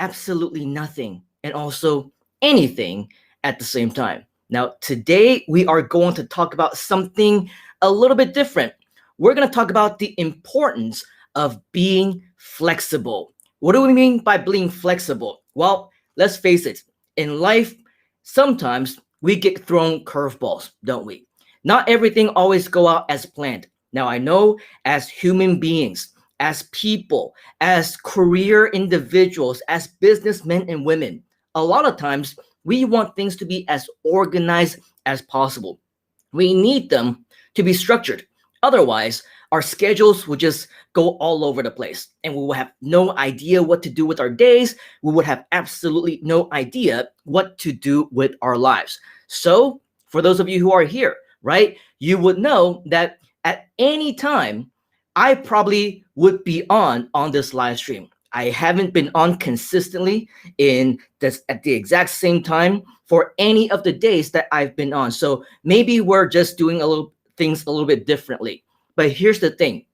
absolutely nothing and also anything at the same time. Now, today we are going to talk about something a little bit different. We're going to talk about the importance of being flexible. What do we mean by being flexible? Well, let's face it, in life, sometimes we get thrown curveballs, don't we? Not everything always go out as planned. Now, I know as human beings, as people, as career individuals, as businessmen and women, a lot of times we want things to be as organized as possible. We need them to be structured. Otherwise, our schedules would just go all over the place and we will have no idea what to do with our days. We would have absolutely no idea what to do with our lives. So, for those of you who are here, right, you would know that at any time, I probably would be on this live stream. I haven't been on consistently in this at the exact same time for any of the days that I've been on. So maybe we're just doing a little things a little bit differently. But here's the thing.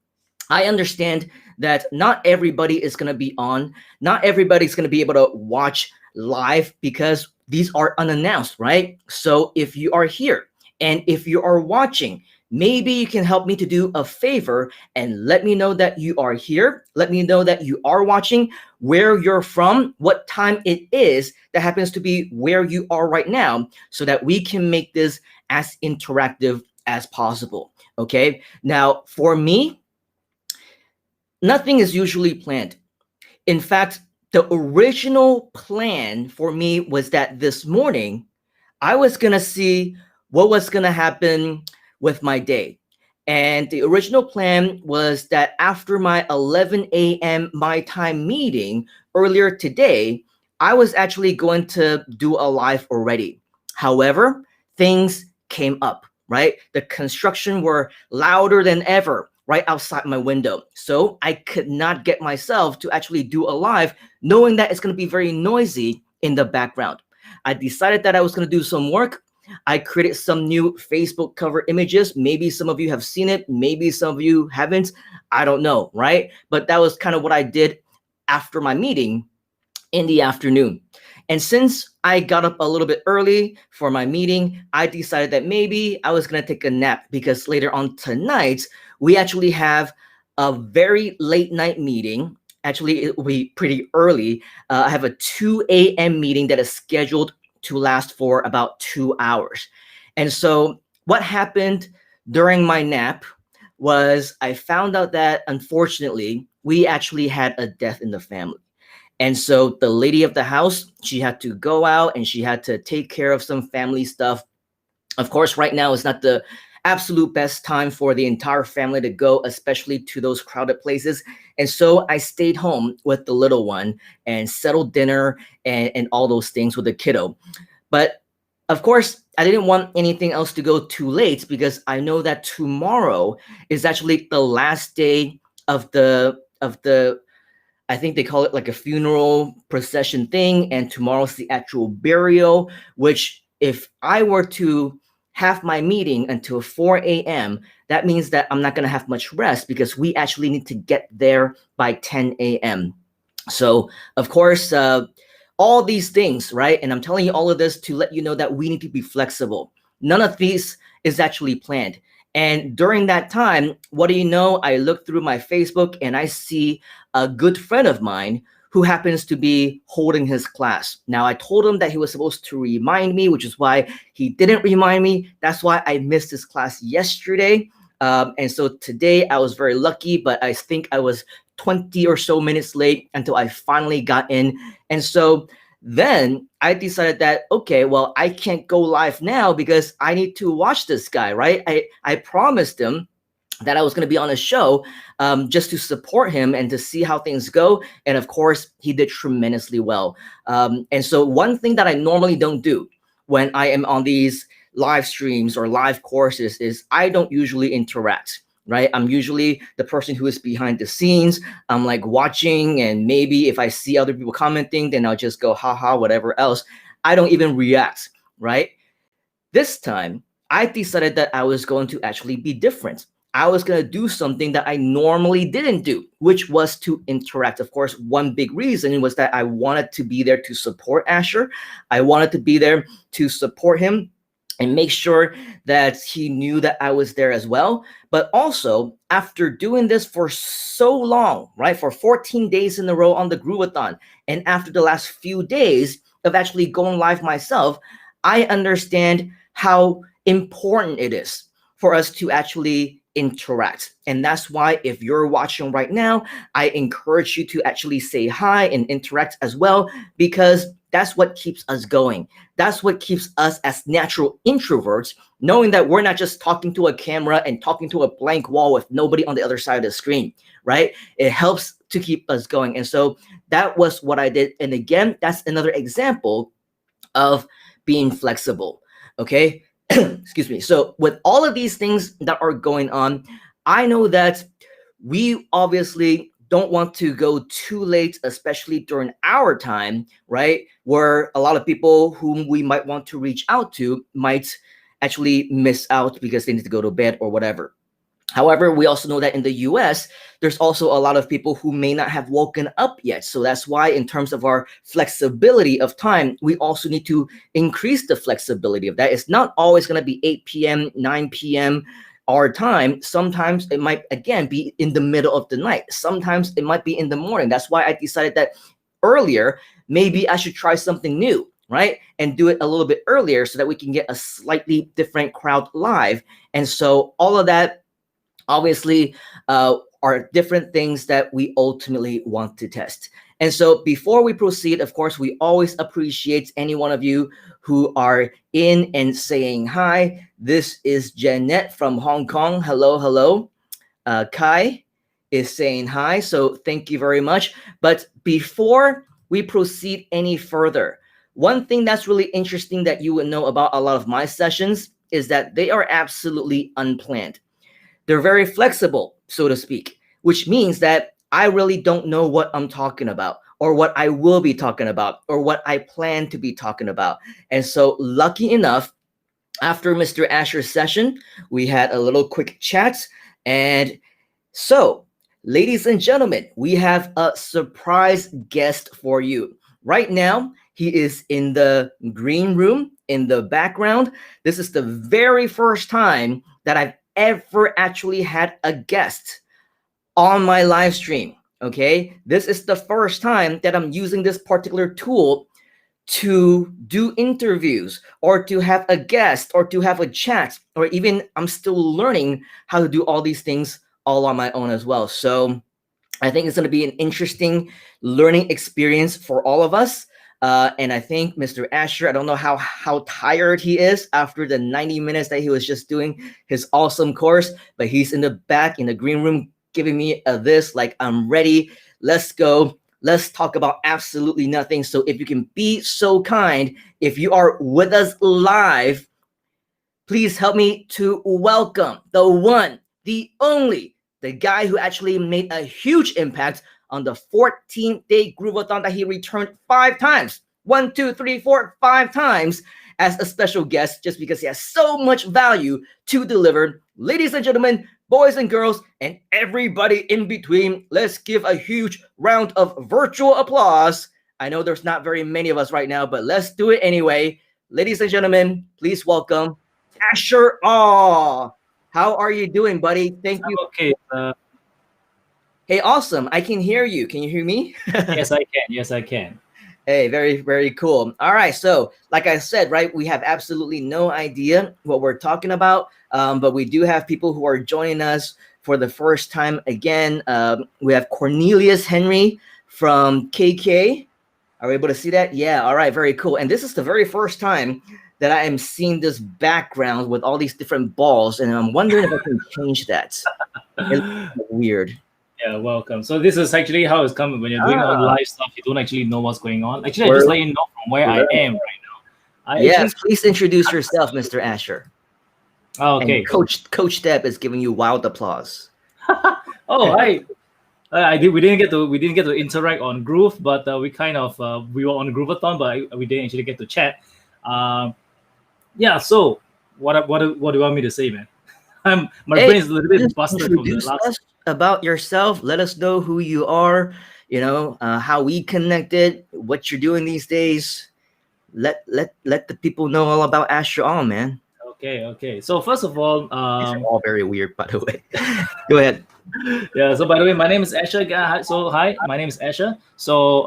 I understand that not everybody is going to be on. Not everybody's going to be able to watch live because these are unannounced, right? So if you are here and if you are watching, maybe you can help me to do a favor and let me know that you are here. Let me know that you are watching, where you're from, what time it is that happens to be where you are right now, so that we can make this as interactive as possible. Okay. Now, for me, nothing is usually planned. In fact, the original plan for me was that this morning I was going to see what was going to happen with my day. And the original plan was that after my 11 a.m. my time meeting earlier today, I was actually going to do a live already. However, things came up, right? The construction were louder than ever right outside my window. So I could not get myself to actually do a live, knowing that it's going to be very noisy in the background. I decided that I was going to do some work. I created some new Facebook cover images. Maybe some of you have seen it. Maybe some of you haven't. I don't know, right? But that was kind of what I did after my meeting in the afternoon. And since I got up a little bit early for my meeting, I decided that maybe I was going to take a nap because later on tonight, we actually have a very late night meeting. Actually, it will be pretty early. I have a 2 a.m. meeting that is scheduled to last for about 2 hours. And so what happened during my nap was I found out that unfortunately, we actually had a death in the family. And so the lady of the house, she had to go out and she had to take care of some family stuff. Of course, right now is not the absolute best time for the entire family to go, especially to those crowded places. And so I stayed home with the little one and settled dinner and all those things with the kiddo. But of course, I didn't want anything else to go too late because I know that tomorrow is actually the last day of the I think they call it like a funeral procession thing, and tomorrow's the actual burial, which if I were to have my meeting until 4 a.m., that means that I'm not going to have much rest because we actually need to get there by 10 a.m. So, of course, all these things, right? And I'm telling you all of this to let you know that we need to be flexible. None of these is actually planned. And during that time, what do you know? I look through my Facebook and I see a good friend of mine who happens to be holding his class. Now, I told him that he was supposed to remind me, which is why he didn't remind me. That's why I missed his class yesterday. And so today I was very lucky, but I think I was 20 or so minutes late until I finally got in. And so then I decided that, okay, well, I can't go live now because I need to watch this guy, right? I promised him that I was going to be on a show just to support him and to see how things go. And of course, he did tremendously well. And so one thing that I normally don't do when I am on these live streams or live courses is I don't usually interact. Right? I'm usually the person who is behind the scenes. I'm like watching, and maybe if I see other people commenting, then I'll just go, haha, whatever else. I don't even react, right? This time, I decided that I was going to actually be different. I was going to do something that I normally didn't do, which was to interact. Of course, one big reason was that I wanted to be there to support Asher. I wanted to be there to support him and make sure that he knew that I was there as well. But also, after doing this for so long, right, for 14 days in a row on the Groovathon, and after the last few days of actually going live myself, I understand how important it is for us to actually interact. And that's why if you're watching right now, I encourage you to actually say hi and interact as well, because that's what keeps us going. That's what keeps us as natural introverts, knowing that we're not just talking to a camera and talking to a blank wall with nobody on the other side of the screen, right? It helps to keep us going. And so that was what I did. And again, that's another example of being flexible. Okay. Excuse me. So with all of these things that are going on, I know that we obviously don't want to go too late, especially during our time, right? Where a lot of people whom we might want to reach out to might actually miss out because they need to go to bed or whatever. However, we also know that in the US, there's also a lot of people who may not have woken up yet. So that's why, in terms of our flexibility of time, we also need to increase the flexibility of that. It's not always going to be 8 p.m., 9 p.m. our time. Sometimes it might, again, be in the middle of the night. Sometimes it might be in the morning. That's why I decided that earlier, maybe I should try something new, right? And do it a little bit earlier so that we can get a slightly different crowd live. And so all of that, obviously, are different things that we ultimately want to test. And so before we proceed, of course, we always appreciate any one of you who are in and saying hi. This is Jeanette from Hong Kong. Hello, hello. Kai is saying hi. So thank you very much. But before we proceed any further, one thing that's really interesting that you would know about a lot of my sessions is that they are absolutely unplanned. They're very flexible, so to speak, which means that I really don't know what I'm talking about or what I will be talking about or what I plan to be talking about. And so lucky enough, after Mr. Asher's session, we had a little quick chat. And so, ladies and gentlemen, we have a surprise guest for you. Right now, he is in the green room in the background. This is the very first time that I've ever actually had a guest on my live stream. Okay, this is the first time that I'm using this particular tool to do interviews or to have a guest or to have a chat, or even I'm still learning how to do all these things all on my own as well. So I think it's going to be an interesting learning experience for all of us. And I think Mr. Asher, I don't know how tired he is after the 90 minutes that he was just doing his awesome course, but he's in the back in the green room giving me this, like, I'm ready. Let's go. Let's talk about absolutely nothing. So if you can be so kind, if you are with us live, please help me to welcome the one, the only, the guy who actually made a huge impact on the 14-day Groovathon that he returned 5 times. 1, 2, 3, 4, 5 times as a special guest, just because he has so much value to deliver. Ladies and gentlemen, boys and girls, and everybody in between, let's give a huge round of virtual applause. I know there's not very many of us right now, but let's do it anyway. Ladies and gentlemen, please welcome Asher. Aw, how are you doing, buddy? Thank you. Okay. Hey, awesome. I can hear you. Can you hear me? Yes, I can. Yes, I can. Hey, very, very cool. All right. So, like I said, right, we have absolutely no idea what we're talking about, but we do have people who are joining us for the first time again. We have Cornelius Henry from KK. Are we able to see that? Yeah. All right. Very cool. And this is the very first time that I am seeing this background with all these different balls, and I'm wondering if I can change that. It looks weird. Yeah, welcome. So this is actually how it's coming when you're doing on live stuff. You don't actually know what's going on. Actually, I just let you know from where I am right now. Yes, please introduce yourself, Mr. Asher. Oh, okay. And Coach Deb is giving you wild applause. Oh, I did. We didn't get to interact on Groove, but we kind of we were on Groovathon, but we didn't actually get to chat. Yeah. So what do you want me to say, man? My Hey, brain is a little bit just busted from the introduce last. us about yourself. Let us know who you are, how we connected, what you're doing these days. Let the people know all about Astro On, man. Okay, okay. So first of all, These are all very weird, by the way. Go ahead. yeah. So by the way, my name is Asher. So hi, my name is Asher. So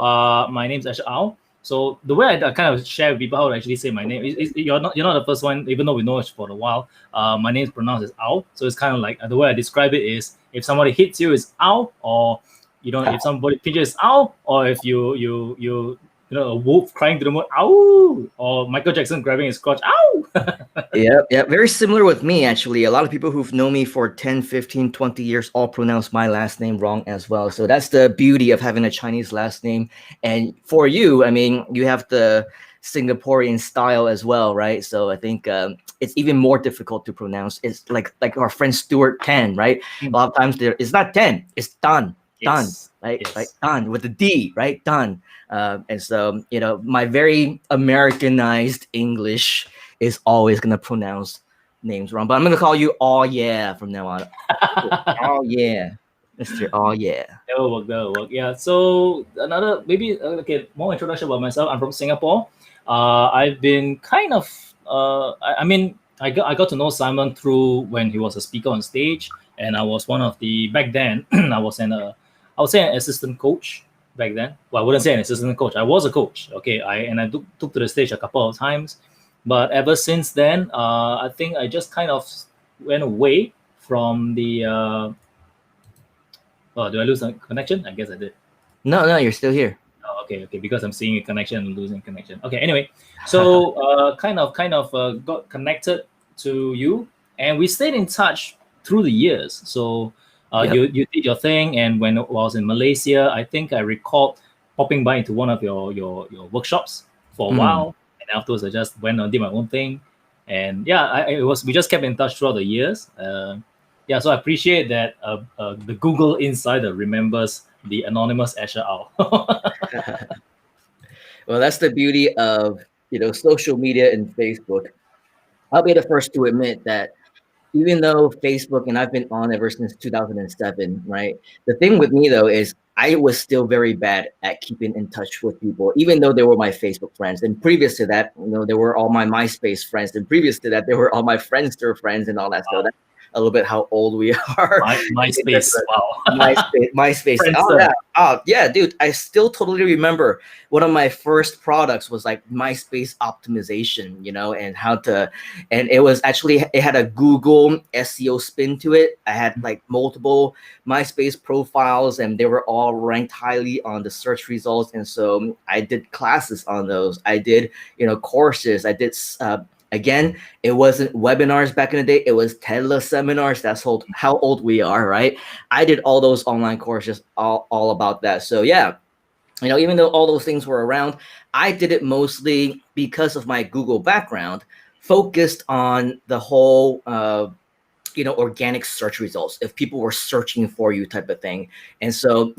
my name is Asher Ao. So the way I kind of share with people how to actually say my name is you're not the first one, even though we know it for a while. My name is pronounced as Ao. So it's kind of like the way I describe it is if somebody hits you is Ao, or if somebody pinches Ao, or if a wolf crying to the moon, Ow, or Michael Jackson grabbing his crotch, Ow. Yeah. Very similar with me, actually. A lot of people who've known me for 10, 15, 20 years all pronounce my last name wrong as well. So that's the beauty of having a Chinese last name. And for you, I mean, you have the Singaporean style as well, right? So I think it's even more difficult to pronounce. It's like our friend Stuart Tan, right? A lot of times it's not Tan, it's Tan, Tan, Yes, right? yes. Tan with the D, right? Tan. And so, my very Americanized English is always gonna pronounce names wrong. But I'm gonna call you Oh Yeah from now on. Oh yeah, Mr. Oh yeah. That'll work. That'll work. Yeah. So another maybe okay, more introduction about myself. I'm from Singapore. I've been kind of. I mean, I got to know Simon through when he was a speaker on stage, and I was one of the back then. I would say an assistant coach back then. Well, I wouldn't say an assistant coach. I was a coach. Okay. I took to the stage a couple of times, but ever since then, I think I just kind of went away from the. Oh, do I lose a connection? I guess I did. No, you're still here. Oh, okay, okay, because I'm seeing a connection and losing connection. Okay, anyway, so kind of got connected to you, and we stayed in touch through the years. So Yep. you did your thing, and when I was in Malaysia, I think I recalled popping by into one of your workshops for a Mm. while, and afterwards I just went and did my own thing, and yeah, it was we just kept in touch throughout the years. Yeah, so I appreciate that the Google Insider remembers the anonymous Asher Owl. Well, that's the beauty of social media and Facebook. I'll be the first to admit that even though Facebook and I've been on ever since 2007, right? The thing with me though is I was still very bad at keeping in touch with people, even though they were my Facebook friends. And previous to that, they were all my MySpace friends. And previous to that, they were all my Friendster friends and all that. So Wow. that's a little bit how old we are. MySpace. Wow. MySpace. Oh Friendster. yeah. Oh yeah, dude. I still totally remember one of my first products was like MySpace optimization, and how to, and it was actually, it had a Google SEO spin to it. I had like multiple MySpace profiles and they were all ranked highly on the search results. And so I did classes on those. I did, courses. I did, again, it wasn't webinars back in the day. It was teleseminars. That's how old we are, right? I did all those online courses, all about that. So yeah, even though all those things were around, I did it mostly because of my Google background, focused on the whole, organic search results. If people were searching for you, type of thing. And so,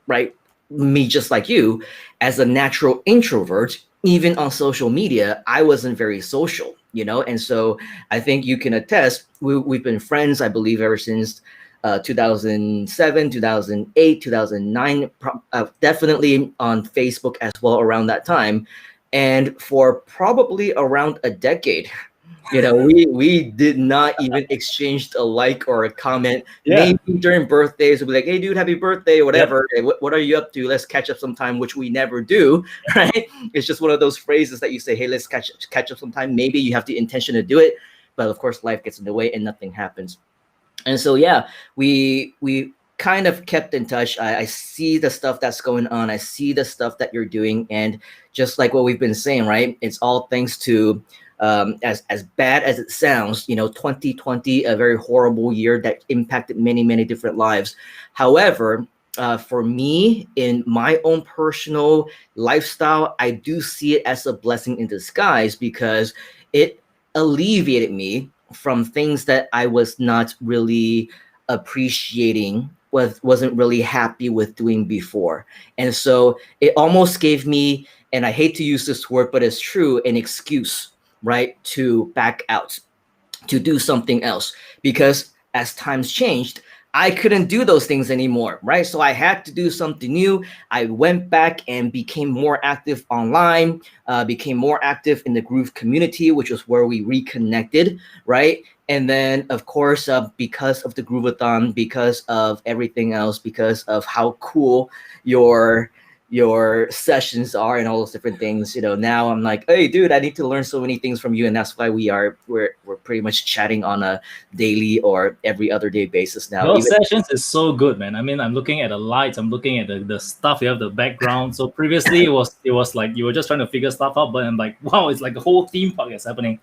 right, me just like you, as a natural introvert, even on social media, I wasn't very social, and so I think you can attest. We've been friends, I believe, ever since 2007, 2008, 2009, definitely on Facebook as well around that time. And for probably around a decade, we did not even exchange a like or a comment. Yeah. Maybe during birthdays, we'll be like, hey, dude, happy birthday, Yep. whatever. Hey, what are you up to? Let's catch up sometime, which we never do, right? It's just one of those phrases that you say, hey, let's catch up sometime. Maybe you have the intention to do it, but of course, life gets in the way and nothing happens. And so yeah, we kind of kept in touch. I see the stuff that's going on. I see the stuff that you're doing, and just like what we've been saying, right? It's all thanks to, as bad as it sounds, 2020, a very horrible year that impacted many different lives. However, for me, in my own personal lifestyle, I do see it as a blessing in disguise because it alleviated me from things that I was not really appreciating, wasn't really happy with doing before. And so it almost gave me, and I hate to use this word, but it's true, an excuse, right, to back out. to do something else because as times changed, I couldn't do those things anymore, right? So I had to do something new. I went back and became more active online, became more active in the Groove community, which was where we reconnected, right? And then, of course, because of the Groovathon, because of everything else, because of how cool your your sessions are and all those different things, now I'm like, hey dude, I need to learn so many things from you. And that's why we're pretty much chatting on a daily or every other day basis now, Your even. sessions is so good, man. I mean, I'm looking at the lights, I'm looking at the stuff you have, the background. So previously it was like you were just trying to figure stuff out, but I'm like, wow, it's like a whole theme park is happening.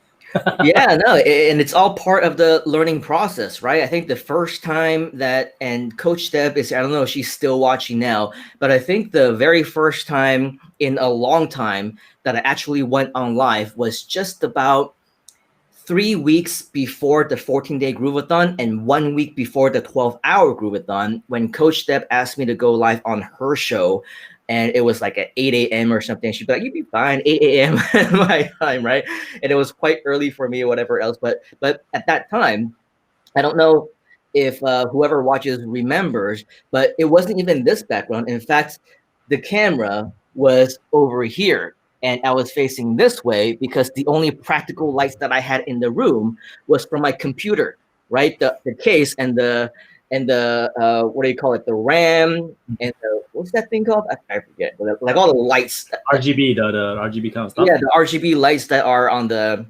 Yeah, no, and it's all part of the learning process, right? I think the first time that, and Coach Deb is, I don't know if she's still watching now, but I think the very first time in a long time that I actually went on live was just about 3 weeks before the 14-day Groovathon and 1 week before the 12-hour Groovathon, when Coach Deb asked me to go live on her show. And it was like at 8 a.m. or something. She'd be like, "You'd be fine, 8 a.m. my time, right?" And it was quite early for me or whatever else. But at that time, I don't know if whoever watches remembers, but it wasn't even this background. In fact, the camera was over here and I was facing this way because the only practical lights that I had in the room was from my computer, right? The case and the what do you call it? The RAM and the, what's that thing called? I forget. Like all the lights. RGB, the RGB kind of stuff. Yeah, the RGB lights that are on the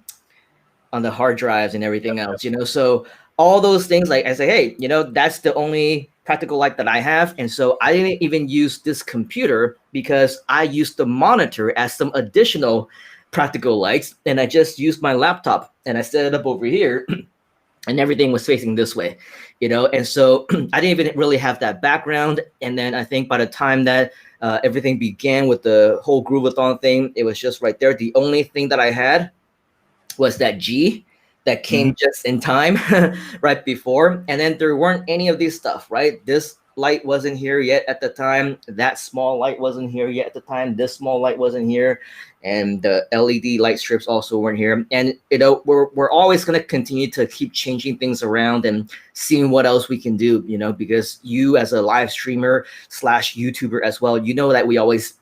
hard drives and everything Yep, yep. else, so all those things, like I say, hey, that's the only practical light that I have. And so I didn't even use this computer because I used the monitor as some additional practical lights, and I just used my laptop and I set it up over here and everything was facing this way, and so I didn't even really have that background. And then I think by the time that everything began with the whole Groovathon thing, it was just right there. The only thing that I had was that G that came just in time right before. And then there weren't any of these stuff, right? This light wasn't here yet at the time. That small light wasn't here yet at the time. This small light wasn't here. And the LED light strips also weren't here. And, we're always going to continue to keep changing things around and seeing what else we can do, because you as a live streamer slash YouTuber as well, that we always,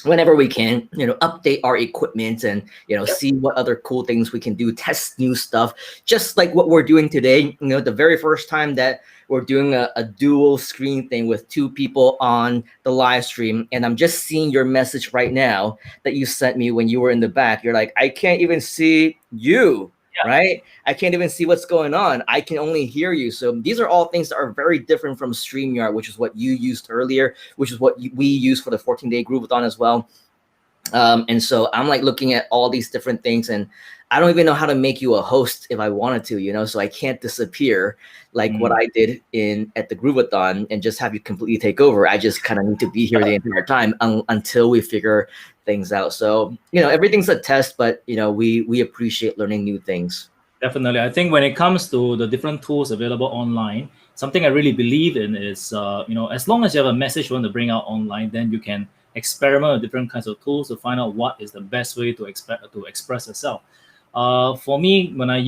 whenever we can, update our equipment and, see what other cool things we can do, test new stuff, just like what we're doing today. The very first time that we're doing a dual screen thing with two people on the live stream. And I'm just seeing your message right now that you sent me when you were in the back. You're like, I can't even see you. Yeah. Right? I can't even see what's going on. I can only hear you. So these are all things that are very different from StreamYard, which is what you used earlier, which is what we use for the 14-day Groovathon as well. And so I'm like looking at all these different things, and I don't even know how to make you a host if I wanted to, so I can't disappear like what I did at the Groovathon and just have you completely take over. I just kind of need to be here the entire time until we figure things out. So, everything's a test, but, we appreciate learning new things. Definitely. I think when it comes to the different tools available online, something I really believe in is, as long as you have a message you want to bring out online, then you can experiment with different kinds of tools to find out what is the best way to express yourself. For me, when I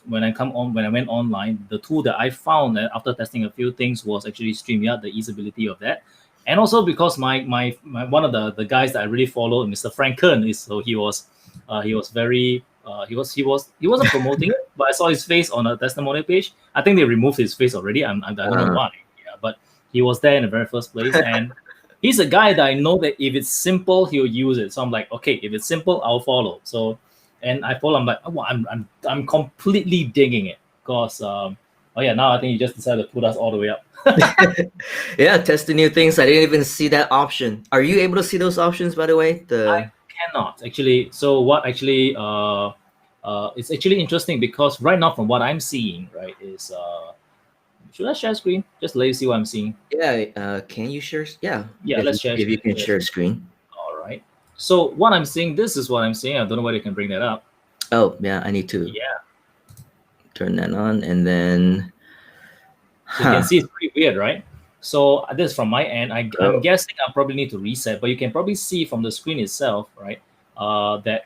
went online, the tool that I found that after testing a few things was actually StreamYard, the easeability of that. And also because my one of the guys that I really follow, Mr. Franken, he was very he wasn't promoting it, but I saw his face on a testimonial page. I think they removed his face already. I don't know why. Yeah, but he was there in the very first place, and he's a guy that I know that if it's simple, he'll use it. So I'm like, okay, if it's simple, I'll follow. So, and I follow. I'm like, oh, I'm completely digging it because oh yeah, now I think you just decided to put us all the way up. Yeah, testing new things. I didn't even see that option. Are you able to see those options, by the way? I cannot actually. So what actually? It's actually interesting because right now, from what I'm seeing, right, is should I share screen? Just let you see what I'm seeing. Yeah. Can you share? Yeah. Yeah, let's share. If you can share screen. All right. So what I'm seeing, this is what I'm seeing. I don't know whether you can bring that up. Oh yeah, I need to turn that on, and then so you can see it's pretty weird, right? So this is from my end. I'm guessing I probably need to reset, but you can probably see from the screen itself, right? That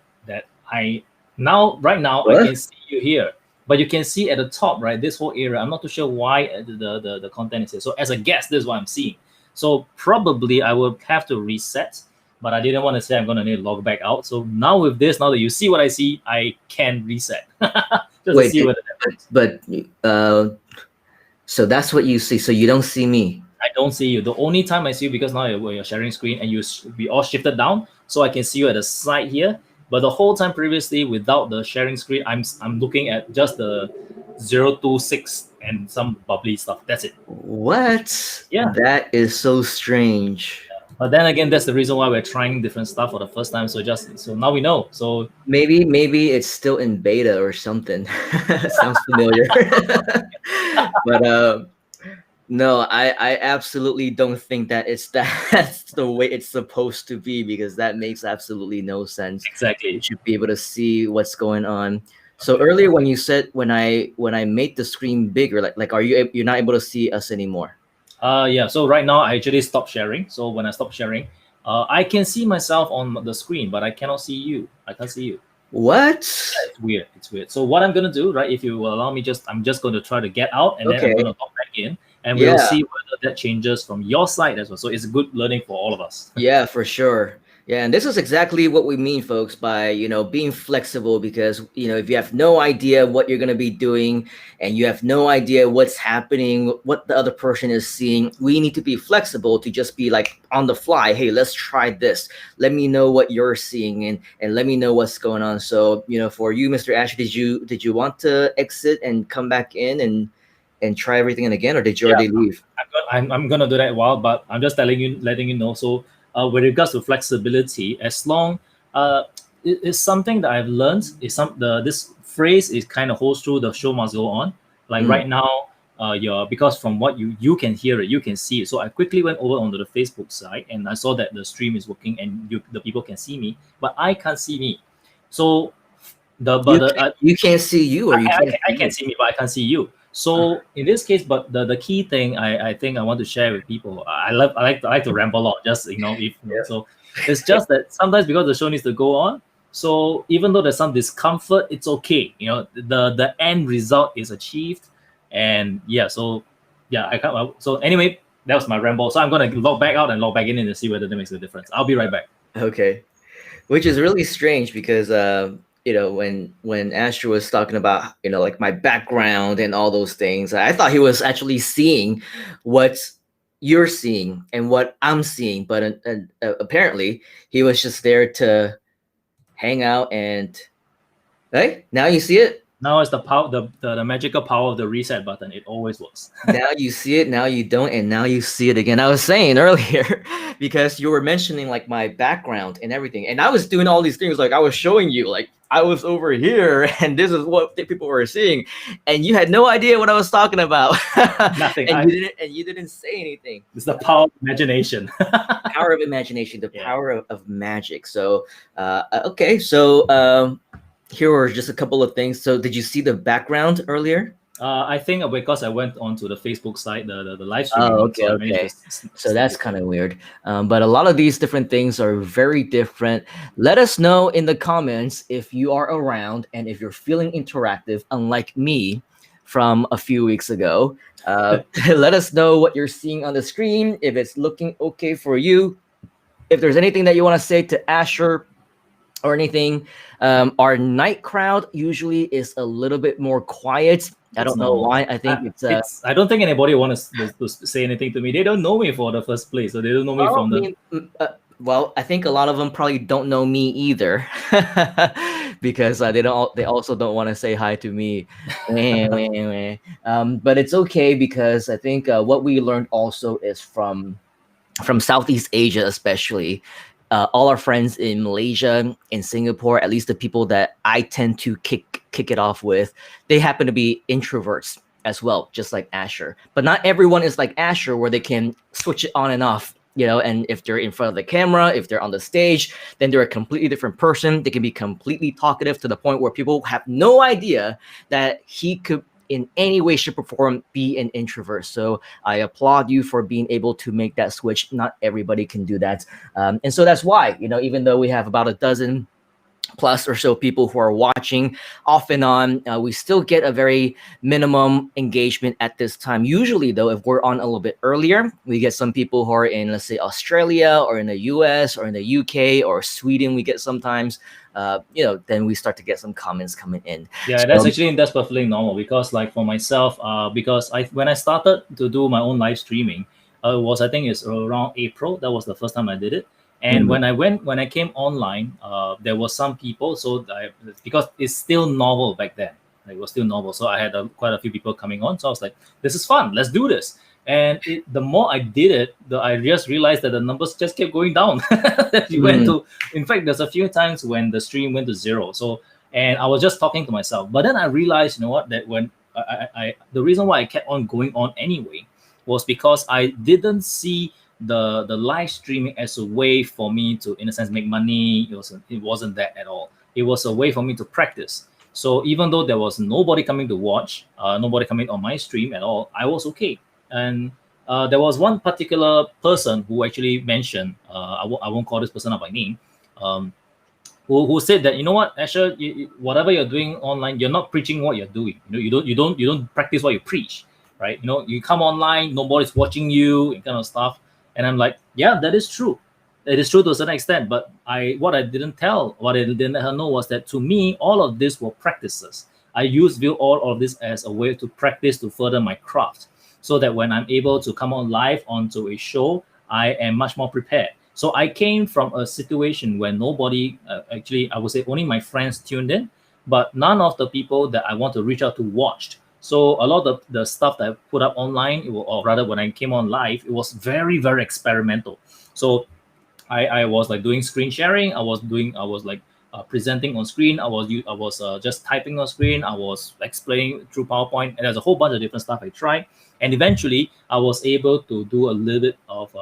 I right now what? I can see you here. But you can see at the top, right, this whole area, I'm not too sure why the content is here. So as a guest, this is what I'm seeing. So probably I will have to reset, but I didn't want to say I'm going to need to log back out. So now with this, now that you see what I see, I can reset just to Wait, see what the difference. but so that's what you see. So you don't see me. I don't see you. The only time I see you because now you're sharing screen and we all shifted down, so I can see you at the side here. But the whole time previously, without the sharing screen, I'm looking at just the 026 and some bubbly stuff. That's it. What? Yeah. That is so strange. But then again, that's the reason why we're trying different stuff for the first time. So now we know. So Maybe it's still in beta or something. Sounds familiar. But no, I absolutely don't think that that's the way it's supposed to be, because that makes absolutely no sense. exactly. You should be able to see what's going on. So earlier when you said when I made the screen bigger, like you're not able to see us anymore? Yeah. So right now I actually stopped sharing. So when I stop sharing, I can see myself on the screen, but I cannot see you. I can't see you. What? It's weird. It's weird. So what I'm gonna do, right? If you will allow me, I'm just going to try to get out, and then I'm Okay. gonna log back in, and we'll Yeah. see whether that changes from your side as well. So it's good learning for all of us. Yeah, for sure. Yeah, and this is exactly what we mean, folks, by being flexible, because if you have no idea what you're gonna be doing and you have no idea what's happening, what the other person is seeing, we need to be flexible to just be like on the fly. Hey, let's try this. Let me know what you're seeing, and let me know what's going on. So, for you, Mr. Ash, did you want to exit and come back in and try everything again, or did you Yeah, already leave? I'm gonna do that a while, but I'm just letting you know. So, with regards to flexibility, as long it's something that I've learned. Is this phrase is kind of holds true. The show must go on. Like Mm. right now, because from what you can hear it, you can see it. So I quickly went over onto the Facebook side and I saw that the stream is working and the people can see me, but I can't see me. So You can't see you, or you can't I see can me. see me, but I can't see you. So in this case, but the key thing I think I want to share with people, I like to ramble on, just if so it's just that sometimes because the show needs to go on. So even though there's some discomfort, it's okay. The end result is achieved, and yeah. So yeah, I can't. So anyway, that was my ramble. So I'm gonna log back out and log back in and see whether that makes a difference. I'll be right back. Okay. Which is really strange because when Astro was talking about like my background and all those things, I thought he was actually seeing what you're seeing and what I'm seeing, but apparently he was just there to hang out. And hey, now you see it. Now it's the power, the magical power of the reset button. It always works. Now you see it, now you don't, and now you see it again. I was saying earlier, because you were mentioning like my background and everything, and I was doing all these things, like I was showing you, like I was over here and this is what the people were seeing, and you had no idea what I was talking about. Nothing. And you didn't say anything. It's the power of imagination. Power of imagination, the Yeah. power of magic. So okay, so here were just a couple of things. So did you see the background earlier? I think because I went onto the Facebook site, the live streaming. Oh, one, okay, so I managed okay. to So that's kind of weird. But a lot of these different things are very different. Let us know in the comments if you are around and if you're feeling interactive, unlike me from a few weeks ago. Let us know what you're seeing on the screen, if it's looking okay for you. If there's anything that you want to say to Asher or anything. Our night crowd usually is a little bit more quiet. I don't know normal. why. I think I don't think anybody wants to say anything to me. They don't know me for the first place, so they don't know me well, from I the. mean, well, I think a lot of them probably don't know me either, because they also don't want to say hi to me. Wah, wah, wah. But it's okay, because I think what we learned also is from Southeast Asia, especially. All our friends in Malaysia, in Singapore, at least the people that I tend to kick it off with, they happen to be introverts as well, just like Asher. But not everyone is like Asher, where they can switch it on and off. And if they're in front of the camera, if they're on the stage, then they're a completely different person. They can be completely talkative to the point where people have no idea that he could in any way, shape, or form be an introvert. So I applaud you for being able to make that switch. Not everybody can do that. And so that's why, even though we have about a dozen plus or so people who are watching off and on. We still get a very minimum engagement at this time. Usually, though, if we're on a little bit earlier, we get some people who are in, let's say, Australia or in the US or in the UK or Sweden. We get sometimes, then we start to get some comments coming in. Yeah, So, that's perfectly normal because like for myself, because I when I started to do my own live streaming, it was I think it's around April. That was the first time I did it. And mm, when I came online, there was some people. So because it's still novel back then, like, it was still novel. So I had quite a few people coming on. So I was like, this is fun. Let's do this. And the more I did it, I just realized that the numbers just kept going down. That you went mm, to, in fact, there's a few times when the stream went to zero. So and I was just talking to myself. But then I realized, you know what, that when the reason why I kept on going on anyway was because I didn't see the live streaming as a way for me to, in a sense, make money. It wasn't that at all. It was a way for me to practice. So even though there was nobody coming to watch, nobody coming on my stream at all, I was okay. And there was one particular person who actually mentioned, I won't call this person out by name, um, who said that, you know what, Asher, whatever you're doing online, you're not preaching what you're doing. You don't practice what you preach, right? You come online, nobody's watching you, and kind of stuff. And I'm like, yeah, that is true. It is true to a certain extent, but what I didn't let her know was that to me, all of this were practices. I view all of this as a way to practice to further my craft, so that when I'm able to come on live onto a show, I am much more prepared. So I came from a situation where nobody, actually, I would say only my friends tuned in, but none of the people that I want to reach out to watched. So a lot of the stuff that I put up online, or rather when I came on live, it was very, very experimental. So I was like doing screen sharing. I was like presenting on screen. I was just typing on screen. I was explaining through PowerPoint, and there's a whole bunch of different stuff I tried. And eventually, I was able to do a little bit of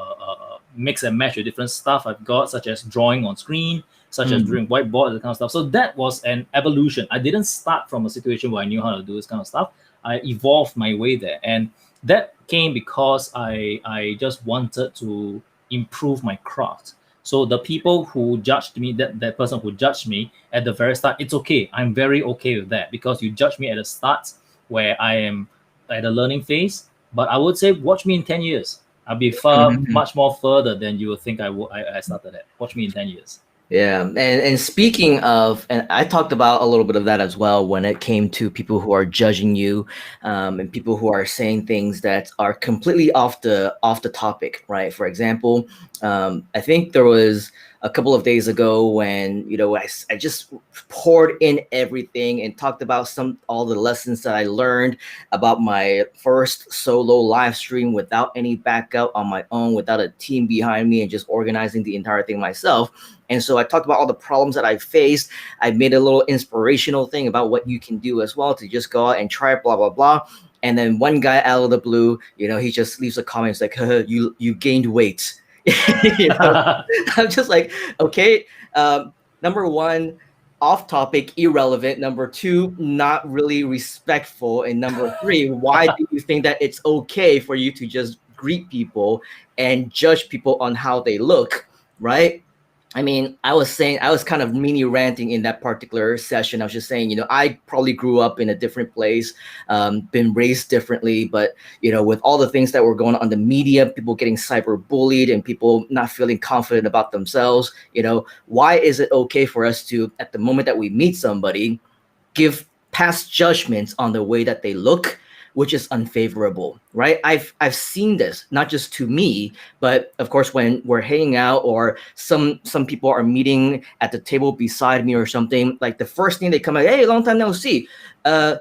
mix and match with different stuff I've got, such as drawing on screen, such as mm, doing whiteboard, that kind of stuff. So that was an evolution. I didn't start from a situation where I knew how to do this kind of stuff. I evolved my way there, and that came because I just wanted to improve my craft. So the people who judged me, that person who judged me at the very start, it's okay. I'm very okay with that, because you judge me at the start where I am at a learning phase. But I would say, watch me in 10 years. I'll be far mm. much more further than you would think I started at. Watch me in 10 years. Yeah, and speaking of, and I talked about a little bit of that as well when it came to people who are judging you, and people who are saying things that are completely off the topic, right? For example, I think there was a couple of days ago when I just poured in everything and talked about all the lessons that I learned about my first solo live stream without any backup, on my own, without a team behind me, and just organizing the entire thing myself. And so I talked about all the problems that I faced. I made a little inspirational thing about what you can do as well to just go out and try blah blah blah. And then one guy out of the blue, he just leaves a comment like, you gained weight." you know, I'm just like, okay, number one, off topic, irrelevant. Number two, not really respectful. And number three, why do you think that it's okay for you to just greet people and judge people on how they look, right? I mean, I was saying, I was kind of mini ranting in that particular session. I was just saying, I probably grew up in a different place, been raised differently, but with all the things that were going on in the media, people getting cyber bullied and people not feeling confident about themselves, why is it okay for us to, at the moment that we meet somebody, give past judgments on the way that they look, which is unfavorable, right? I've seen this not just to me, but of course when we're hanging out or some people are meeting at the table beside me or something, like the first thing they come like, "Hey, long time no see.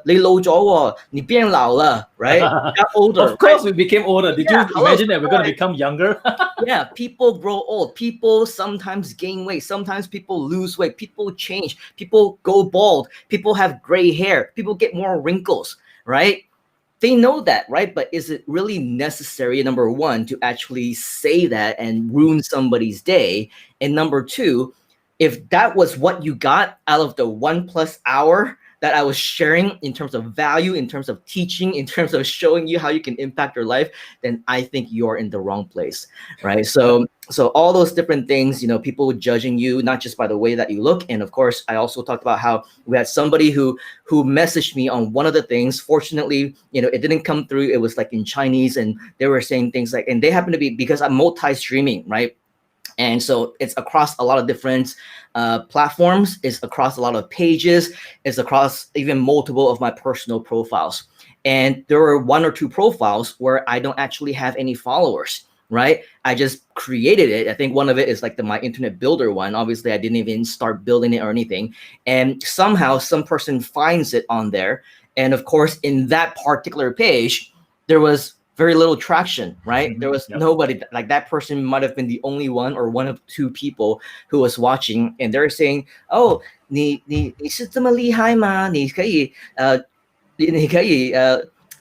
你老咗喎，你变老了," right? You got older, Of right? course, we became older. Did Yeah, you hello, imagine that we're going to surprise. become younger? Yeah, people grow old. People sometimes gain weight. Sometimes people lose weight. People change. People go bald. People have gray hair. People get more wrinkles, right? They know that, right? But is it really necessary, number one, to actually say that and ruin somebody's day? And number two, if that was what you got out of the 1+ hour that I was sharing in terms of value, in terms of teaching, in terms of showing you how you can impact your life, then I think you're in the wrong place, right? So all those different things, people judging you not just by the way that you look. And of course, I also talked about how we had somebody who messaged me on one of the things. Fortunately, it didn't come through. It was like in Chinese, and they were saying things like, and they happen to be, because I'm multi-streaming, right? And so it's across a lot of different platforms, it's across a lot of pages, it's across even multiple of my personal profiles. And there were one or two profiles where I don't actually have any followers, right? I just created it. I think one of it is like my internet builder one. Obviously, I didn't even start building it or anything. And somehow some person finds it on there. And of course, in that particular page, there was very little traction, right? There was nobody. Like, that person might have been the only one or one of two people who was watching, and they're saying, "Oh, 你是这么厉害吗？你可以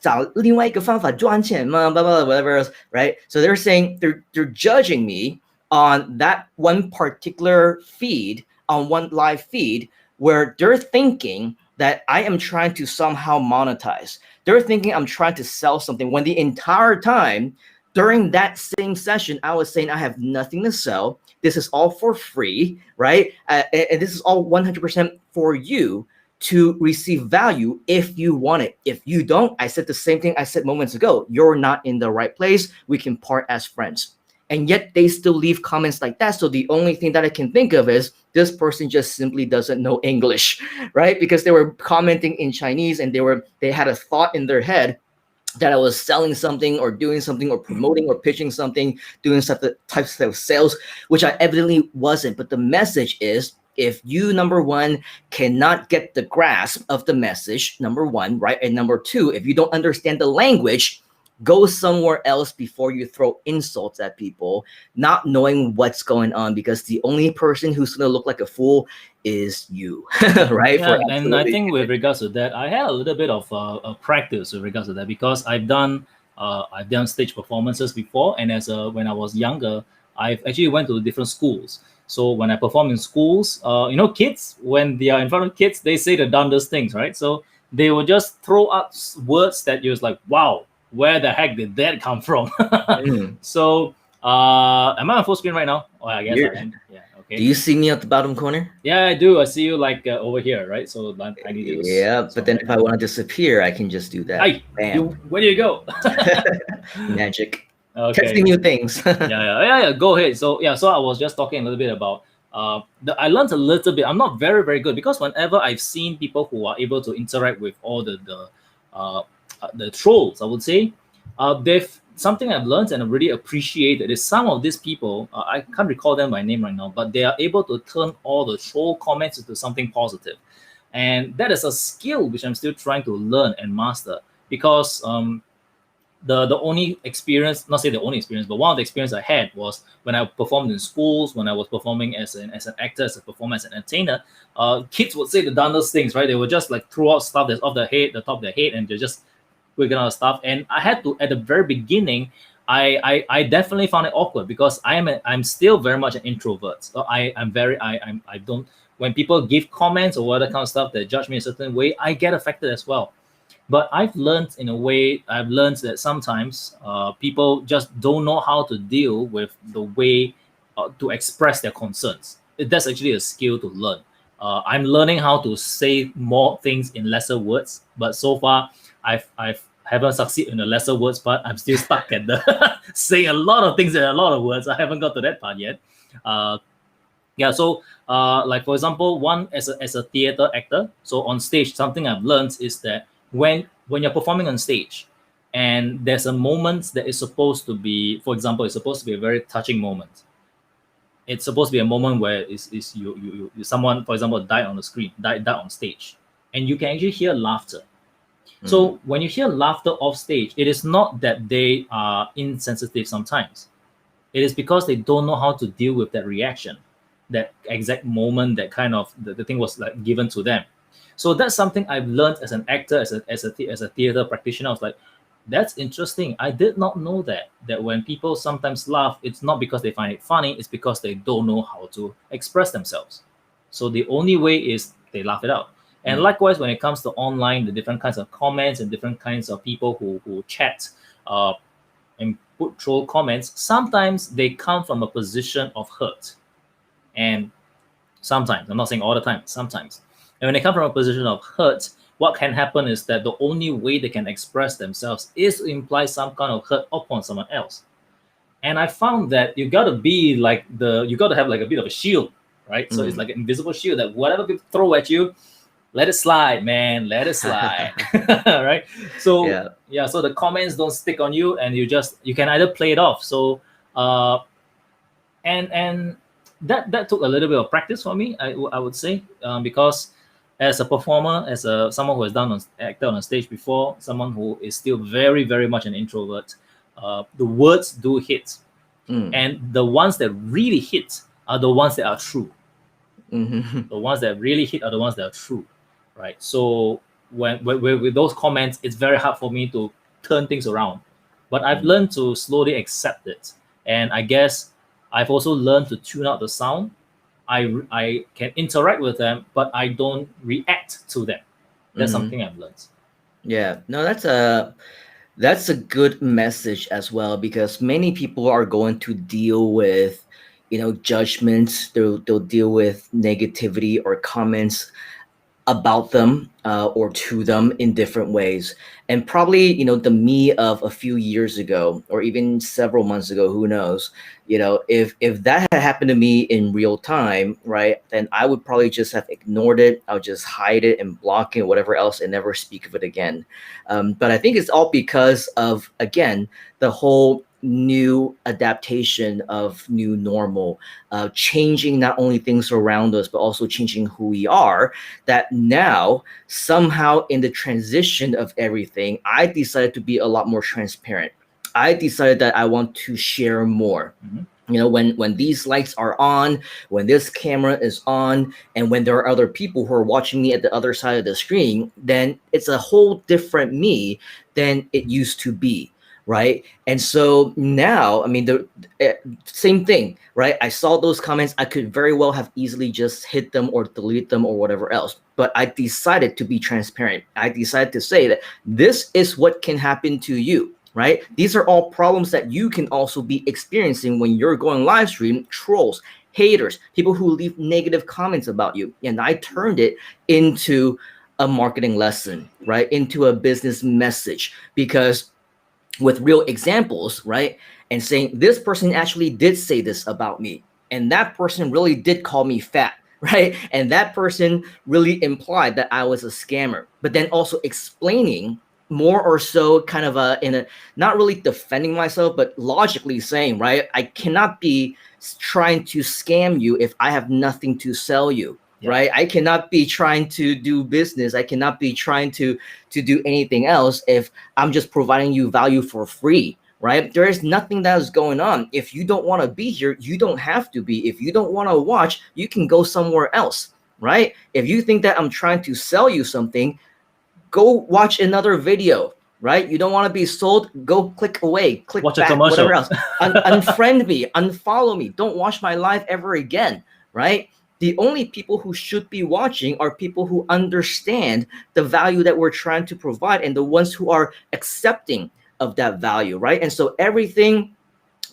找另外一个方法赚钱吗？ Blah blah blah, whatever else," right? So they're saying they're judging me on that one particular feed, on one live feed, where they're thinking that I am trying to somehow monetize. They're thinking I'm trying to sell something, when the entire time during that same session, I was saying I have nothing to sell. This is all for free, right? And this is all 100% for you to receive value if you want it. If you don't, I said the same thing I said moments ago. You're not in the right place. We can part as friends. And yet they still leave comments like that. So the only thing that I can think of is this person just simply doesn't know English, right? Because they were commenting in Chinese, and they had a thought in their head that I was selling something or doing something or promoting or pitching something, doing such types of sales, which I evidently wasn't. But the message is, if you, number one, cannot get the grasp of the message, number one, right? And number two, if you don't understand the language, go somewhere else before you throw insults at people, not knowing what's going on, because the only person who's going to look like a fool is you, right? Yeah, and I think with regards to that, I had a little bit of practice with regards to that, because I've done stage performances before, and when I was younger, I've actually went to different schools. So when I perform in schools, kids, when they are in front of kids, they say the dumbest things, right? So they will just throw out words that you're like, wow, where the heck did that come from? So, am I on full screen right now? Oh, I guess I am. Yeah. Okay. Do you see me at the bottom corner? Yeah, I do. I see you like over here, right? So I need to. Yeah, but then if I want to disappear, I can just do that. Hey, where do you go? Magic. Okay. Testing new things. yeah. Go ahead. So I was just talking a little bit about. I learned a little bit. I'm not very, very good, because whenever I've seen people who are able to interact with all the trolls, I would say, they've something I've learned and I really appreciated is some of these people, I can't recall them by name right now, but they are able to turn all the troll comments into something positive. And that is a skill which I'm still trying to learn and master, because the only experience, not say the only experience, but one of the experience I had was when I performed in schools, when I was performing as an actor, as a performer, as an entertainer. Kids would say the dumbest things, right? They would just like throw out stuff that's off the top of their head, and they're just wigging out stuff. And I had to, at the very beginning, I definitely found it awkward, because I'm still very much an introvert. So I don't, when people give comments or other kind of stuff that judge me a certain way, I get affected as well. But I've learned that sometimes people just don't know how to deal with the way to express their concerns. That's actually a skill to learn. I'm learning how to say more things in lesser words, but so far I haven't succeeded in the lesser words part. I'm still stuck at the saying a lot of things in a lot of words. I haven't got to that part yet. So like for example, one as a theater actor, so on stage, something I've learned is that when you're performing on stage and there's a moment that is supposed to be, for example, it's supposed to be a very touching moment. It's supposed to be a moment where you someone, for example, died on stage, and you can actually hear laughter. So when you hear laughter off stage, it is not that they are insensitive sometimes. It is because they don't know how to deal with that reaction, that exact moment, that kind of the thing was like given to them. So that's something I've learned as an actor, as a theater practitioner. I was like, that's interesting. I did not know that when people sometimes laugh, it's not because they find it funny, it's because they don't know how to express themselves. So the only way is they laugh it out. And likewise, when it comes to online, the different kinds of comments and different kinds of people who chat uh, and put troll comments, sometimes they come from a position of hurt. And sometimes, I'm not saying all the time, sometimes. And when they come from a position of hurt, what can happen is that the only way they can express themselves is to imply some kind of hurt upon someone else. And I found that you gotta be like you gotta have like a bit of a shield, right? So it's like an invisible shield that whatever people throw at you, let it slide, man, let it slide, right? So Yeah. yeah, so the comments don't stick on you, and you can either play it off. So and that took a little bit of practice for me, I would say, because as a performer, as someone who has acted on a stage before, someone who is still very very much an introvert, the words do hit, and the ones that really hit are the ones that are true. The ones that really hit are the ones that are true, right? So when with those comments, it's very hard for me to turn things around, but I've learned to slowly accept it, and I guess I've also learned to tune out the sound. I can interact with them, but I don't react to them. That's something I've learned. Yeah, no, that's a good message as well, because many people are going to deal with, judgments. They'll deal with negativity or comments about them, or to them in different ways. And probably, the me of a few years ago or even several months ago, who knows, if that had happened to me in real time, right, then I would probably just have ignored it. I would just hide it and block it, whatever else, and never speak of it again. But I think it's all because of, again, the whole new adaptation of new normal, changing not only things around us but also changing who we are, that now somehow in the transition of everything, I decided to be a lot more transparent. I decided that I want to share more. When these lights are on, when this camera is on, and when there are other people who are watching me at the other side of the screen, then it's a whole different me than it used to be, right? And so now, I mean, the same thing, right? I saw those comments. I could very well have easily just hit them or delete them or whatever else, but I decided to be transparent. I decided to say that this is what can happen to you, right? These are all problems that you can also be experiencing when you're going live stream. Trolls, haters, people who leave negative comments about you. And I turned it into a marketing lesson, right? Into a business message, because with real examples, right? And saying this person actually did say this about me, and that person really did call me fat, right? And that person really implied that I was a scammer. But then also explaining more or so, kind of in a, not really defending myself, but logically saying, right, I cannot be trying to scam you if I have nothing to sell you. Yeah. Right, I cannot be trying to do business. I cannot be trying to do anything else if I'm just providing you value for free, right? There is nothing that is going on. If you don't want to be here, you don't have to be. If you don't want to watch, you can go somewhere else, right? If you think that I'm trying to sell you something, go watch another video, right? You don't want to be sold, go click away, click Watch a back, commercial. whatever else. Unfriend me, unfollow me, don't watch my live ever again, right? The only people who should be watching are people who understand the value that we're trying to provide, and the ones who are accepting of that value, right? And so everything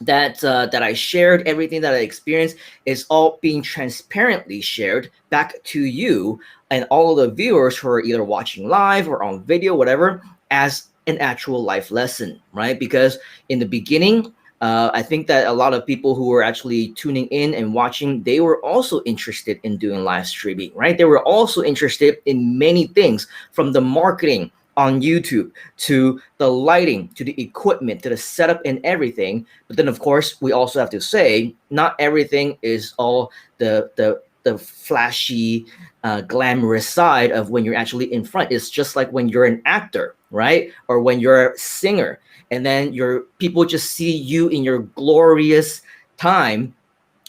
that I shared, everything that I experienced, is all being transparently shared back to you and all of the viewers who are either watching live or on video, whatever, as an actual life lesson, right? Because in the beginning, I think that a lot of people who were actually tuning in and watching, they were also interested in doing live streaming, right? They were also interested in many things, from the marketing on YouTube to the lighting, to the equipment, to the setup and everything. But then, of course, we also have to say, not everything is all the flashy, glamorous side of when you're actually in front. It's just like when you're an actor, right? Or when you're a singer, and then your people just see you in your glorious time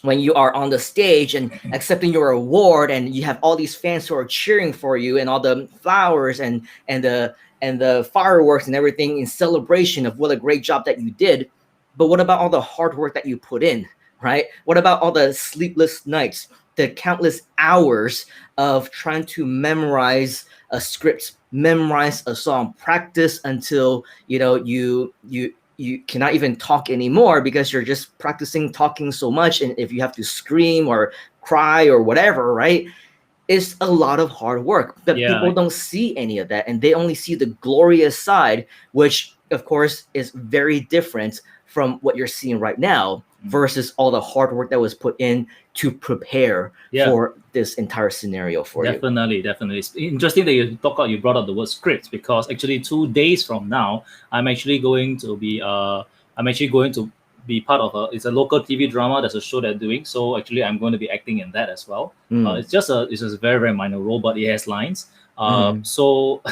when you are on the stage and accepting your award, and you have all these fans who are cheering for you, and all the flowers and the fireworks and everything in celebration of what a great job that you did. But what about all the hard work that you put in, right? What about all the sleepless nights, the countless hours of trying to memorize a script, memorize a song, practice until you cannot even talk anymore because you're just practicing talking so much, and if you have to scream or cry or whatever, right? It's a lot of hard work, but Yeah, people don't see any of that, and they only see the glorious side, which of course is very different from what you're seeing right now versus all the hard work that was put in to prepare yeah. for this entire scenario for you. Definitely, definitely. It's interesting that you brought up the word script, because actually 2 days from now, I'm actually going to be I'm actually going to be part of it's a local TV drama. There's a show they're doing, so actually I'm going to be acting in that as well. Mm. It's just a very very minor role, but it has lines. Mhm. So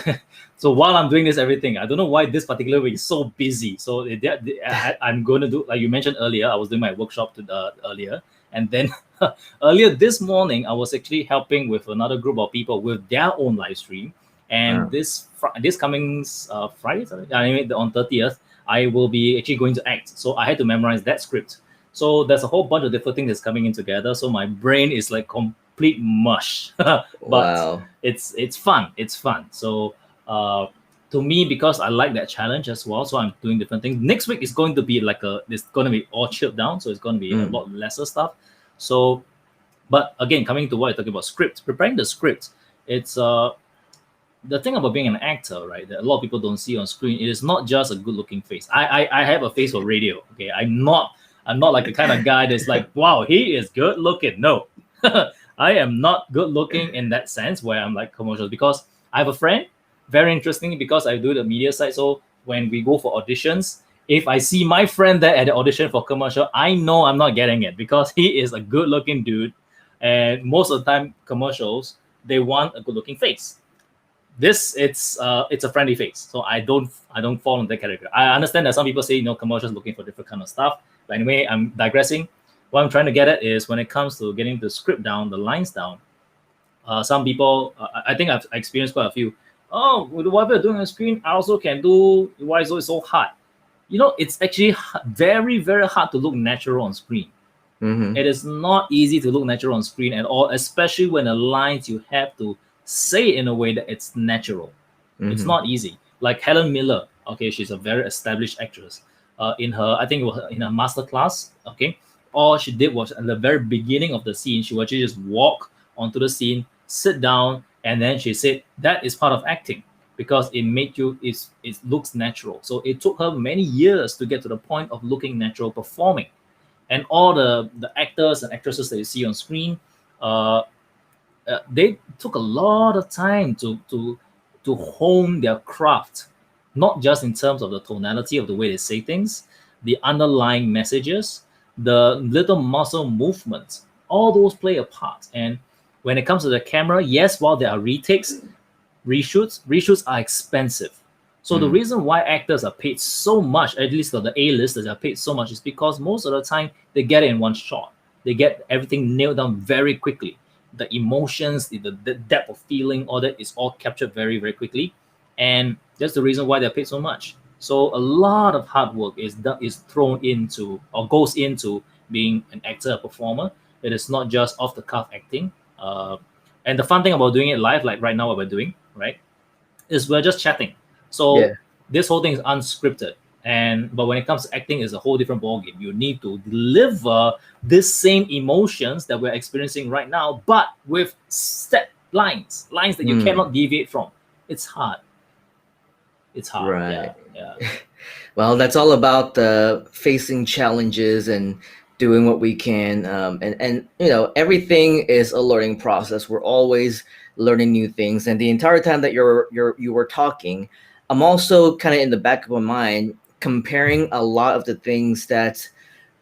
so while I'm doing this everything, I don't know why this particular week is so busy. So I'm going to do, like you mentioned earlier, I was doing my workshop earlier, and then earlier this morning, I was actually helping with another group of people with their own live stream. And Wow. this coming Friday, sorry, I mean, on 30th, I will be actually going to act. So I had to memorize that script. So there's a whole bunch of different things that's coming in together. So my brain is like complete mush, but Wow. it's fun. It's fun. So uh, to me, because I like that challenge as well, so I'm doing different things. Next week is going to be it's going to be all chilled down, so it's going to be a Mm. lot lesser stuff. So, but again, coming to what you're talking about, script, preparing the script, it's the thing about being an actor, right? That a lot of people don't see on screen. It is not just a good-looking face. I have a face for radio. Okay, I'm not like the kind of guy that's like, wow, he is good looking. No, I am not good looking in that sense where I'm like commercials, because I have a friend, very interesting, because I do the media side. So when we go for auditions, if I see my friend there at the audition for commercial, I know I'm not getting it because he is a good looking dude. And most of the time, commercials, they want a good looking face. This it's a friendly face, so I don't fall in that category. I understand that some people say, commercials looking for different kind of stuff, but anyway, I'm digressing. What I'm trying to get at is, when it comes to getting the script down, the lines down, some people, I think I've experienced quite a few. Oh, with whatever you're doing on the screen, I also can do. Why is it so hard? It's actually very very hard to look natural on screen. Mhm. It is not easy to look natural on screen at all, especially when the lines you have to say in a way that it's natural. It's Mhm. not easy. Like Helen Miller, okay, she's a very established actress. In her, I think it was in a master class, okay, all she did was, at the very beginning of the scene, she would actually just walk onto the scene, sit down, and then she said that is part of acting, because it looks natural. So it took her many years to get to the point of looking natural performing. And all the actors and actresses that you see on screen, uh, they took a lot of time to hone their craft, not just in terms of the tonality of the way they say things, the underlying messages, the little muscle movements. All those play a part. And when it comes to the camera, yes, while there are retakes, reshoots are expensive. So the Mm. reason why actors are paid so much, at least the A-listers are paid so much, is because most of the time they get it in one shot. They get everything nailed down very quickly. The emotions, the depth of feeling, all that is all captured very, very quickly. And that's the reason why they're paid so much. So a lot of hard work is thrown into, or goes into, being an actor, a performer. It is not just off the cuff acting. And the fun thing about doing it live, like right now what we're doing, right, is we're just chatting. Yeah. So this whole thing is unscripted. But when it comes to acting, it's a whole different ballgame. You need to deliver this same emotions that we're experiencing right now, but with set lines that you Mm. cannot deviate from. It's hard. It's hard. Yeah, Right. yeah, Well, that's all about facing challenges and doing what we can. And everything is a learning process. We're always learning new things. And the entire time that you were talking, I'm also kind of in the back of my mind comparing a lot of the things that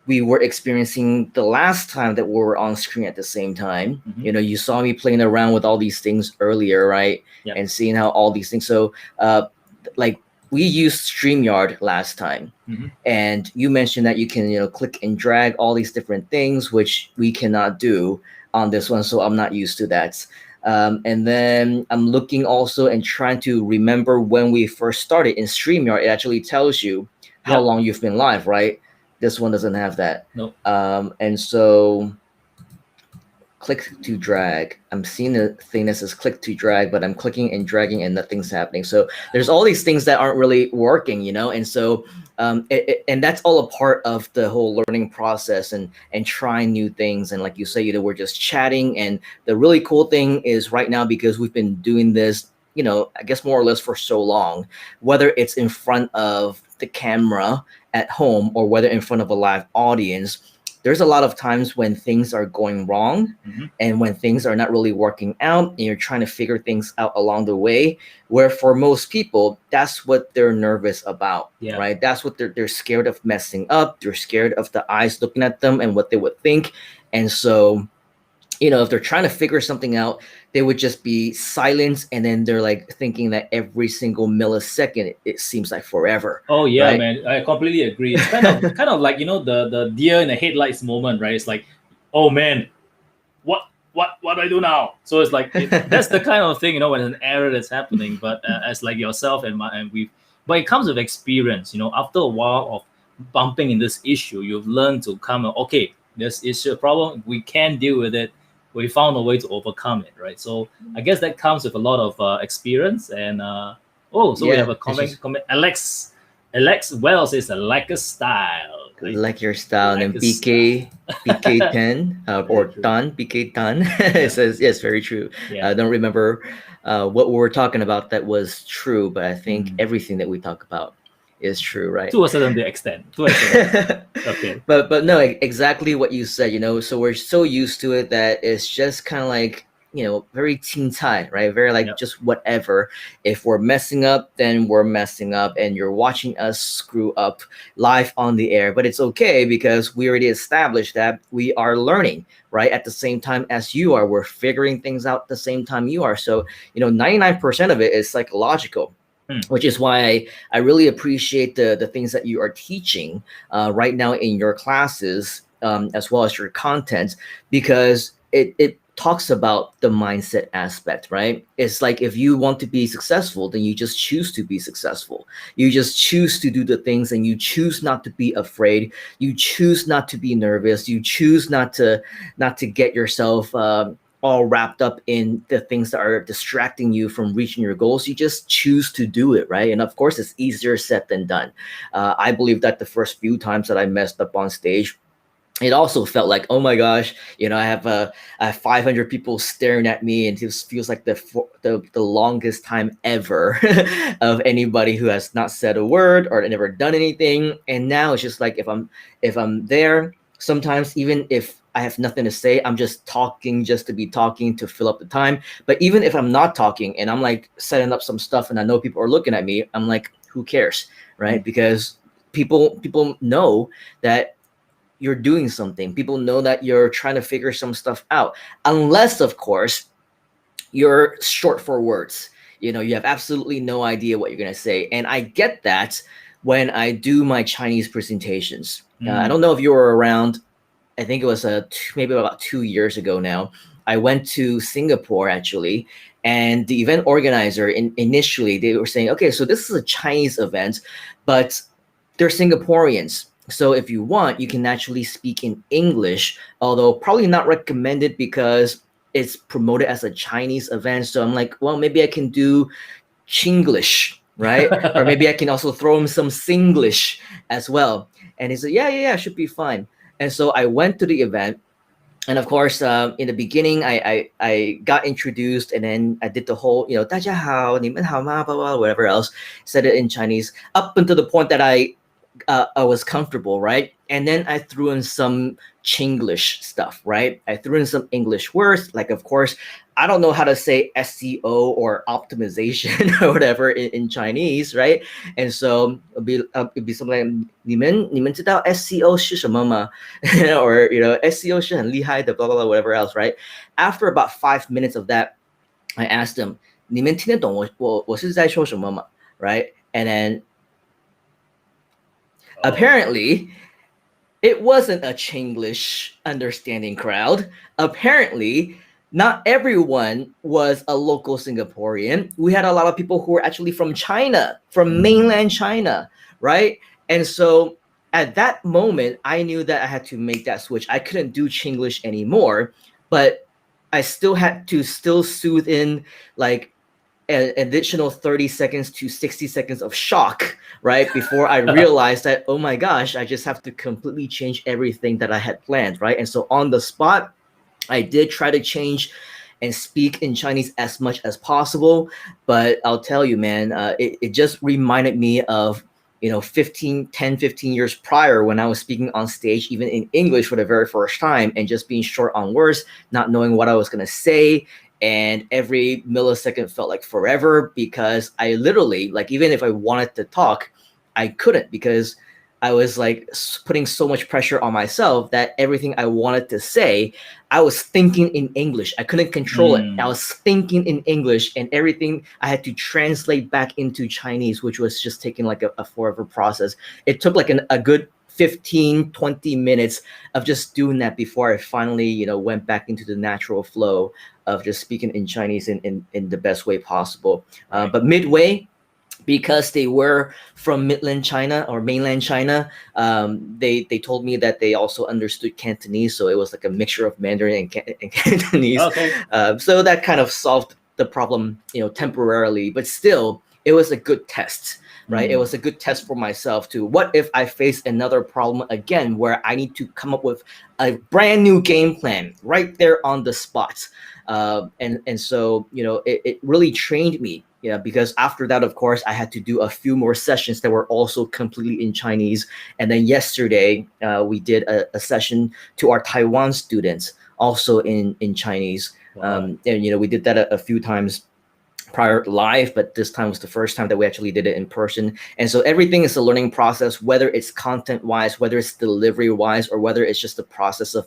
we were experiencing the last time that we were on screen at the same time. hmm You saw me playing around with all these things earlier, right? yeah, And seeing how all these things. So, like we used StreamYard last time, hmm and you mentioned that you can click and drag all these different things, which we cannot do on this one. So I'm not used to that. And then I'm looking also and trying to remember when we first started in StreamYard. It actually tells you how yeah. long you've been live, right? This one doesn't have that. No, And so click to drag. I'm seeing the thing that says click to drag, but I'm clicking and dragging and nothing's happening. So there's all these things that aren't really working, you know? And so, and that's all a part of the whole learning process and trying new things. And like you say, you know, we're just chatting. And the really cool thing is right now, because we've been doing this, you know, I guess more or less for so long, whether it's in front of the camera at home or whether in front of a live audience, there's a lot of times when things are going wrong Mm-hmm. and when things are not really working out and you're trying to figure things out along the way, where for most people that's what they're nervous about. Yeah. Right, that's what they're scared of messing up. They're scared of the eyes looking at them and what they would think. And so, you know, if they're trying to figure something out, they would just be silent, and then they're like thinking that every single millisecond it seems like forever. Oh yeah, Right. man. I completely agree. It's kind of like, you know, the deer in the headlights moment, right? It's like, oh man, what do I do now? So it's like that's the kind of thing, you know, when an error that's happening. But as like yourself and we, but it comes with experience. You know, after a while of bumping in this issue, you've learned to come. Okay, this issue a problem. We can deal with it. We found a way to overcome it, right? So I guess that comes with a lot of experience. And oh, so we have Yeah, a it's comment. just Comment. Alex Wells says, "I like a style." like your style. And Like then a style. BK 10 Very or true. Tan BK Tan Yeah. it says yes, very true. Yeah. I don't remember what we were talking about that was true, but I think Mm. everything that we talk about is true, right? To a certain extent. To a certain extent. Okay. But no, exactly what you said, you know. So we're so used to it that it's just kind of like, you know, very teen tie, right? Very like Yep. just whatever. If we're messing up, then we're messing up, and you're watching us screw up live on the air. But it's okay because we already established that we are learning, right? At the same time as you are, we're figuring things out at the same time you are. So, you know, 99% of it is psychological, Hmm. which is why I really appreciate the things that you are teaching right now in your classes, as well as your content, because it talks about the mindset aspect, right? It's like if you want to be successful, then you just choose to be successful. You just choose to do the things, and you choose not to be afraid. You choose not to be nervous. You choose not to get yourself all wrapped up in the things that are distracting you from reaching your goals. You just choose to do it, right? And of course, it's easier said than done. I believe that the first few times that I messed up on stage, it also felt like, oh my gosh, you know, I have 500 people staring at me, and it just feels like the longest time ever of anybody who has not said a word or never done anything. And now it's just like if I'm there, sometimes even if I have nothing to say, I'm just talking just to be talking to fill up the time. But even if I'm not talking and I'm like setting up some stuff and I know people are looking at me, I'm like, who cares, right? Because people know that you're doing something. People know that you're trying to figure some stuff out. Unless, of course, you're short for words. You know, you have absolutely no idea what you're going to say. And I get that when I do my Chinese presentations. I Mm. don't know if you were around. I think it was maybe about 2 years ago now. I went to Singapore actually, and the event organizer initially they were saying, okay, so this is a Chinese event, but they're Singaporeans. So if you want, you can actually speak in English, although probably not recommended because it's promoted as a Chinese event. So I'm like, well, maybe I can do Chinglish, right? Or maybe I can also throw him some Singlish as well. And he said, yeah, should be fine. And so I went to the event, and of course, in the beginning, I got introduced, and then I did the whole, you know, 大家好,你们好吗, blah, blah, whatever else, said it in Chinese, up until the point that I was comfortable, right? And then I threw in some Chinglish stuff, right? I threw in some English words, like, of course, I don't know how to say SEO or optimization or whatever in Chinese, right? And so it'd be something like 你们知道 SEO 是什么吗? Or, you know, SEO 是很厉害的, blah, blah, blah, whatever else, right? After about 5 minutes of that, I asked them, 你们听得懂我是在说什么吗? Right? And then apparently, it wasn't a Chinglish understanding crowd. Apparently, not everyone was a local Singaporean. We had a lot of people who were actually from China, from mainland China, right? And so at that moment, I knew that I had to make that switch. I couldn't do Chinglish anymore, but I still had to still soothe in like an additional 30 seconds to 60 seconds of shock, right? Before I realized that, oh my gosh, I just have to completely change everything that I had planned, right? And so on the spot, I did try to change and speak in Chinese as much as possible. But I'll tell you, man, it just reminded me of, 15 years prior when I was speaking on stage, even in English for the very first time, and just being short on words, not knowing what I was going to say. And every millisecond felt like forever because I literally, like, even if I wanted to talk, I couldn't because I was like putting so much pressure on myself that everything I wanted to say, I was thinking in English. I couldn't control it. I Mm, was thinking in English, and everything I had to translate back into Chinese, which was just taking like a forever process. It took like a good 15, 20 minutes of just doing that before I finally, went back into the natural flow of just speaking in Chinese in the best way possible. right. But midway, because they were from Midland China or mainland China, they told me that they also understood Cantonese, so it was like a mixture of Mandarin and Cantonese. Okay. So that kind of solved the problem, temporarily, but still, it was a good test. Right, it Mm, was a good test for myself to what if I face another problem again where I need to come up with a brand new game plan right there on the spot. And so it really trained me, because after that, of course, I had to do a few more sessions that were also completely in Chinese. And then yesterday, we did a session to our Taiwan students also in Chinese. wow. And we did that a few times prior live, but this time was the first time that we actually did it in person. And so everything is a learning process, whether it's content wise, whether it's delivery wise, or whether it's just the process of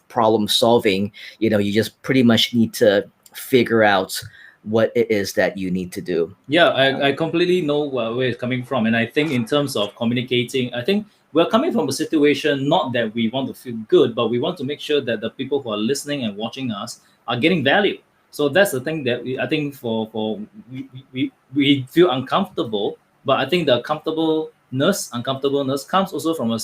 problem solving. You just pretty much need to figure out what it is that you need to do. Yeah, I completely know where it's coming from. And I think in terms of communicating, I think we're coming from a situation not that we want to feel good, but we want to make sure that the people who are listening and watching us are getting value. So that's the thing that I think for we feel uncomfortable, but I think the uncomfortableness comes also from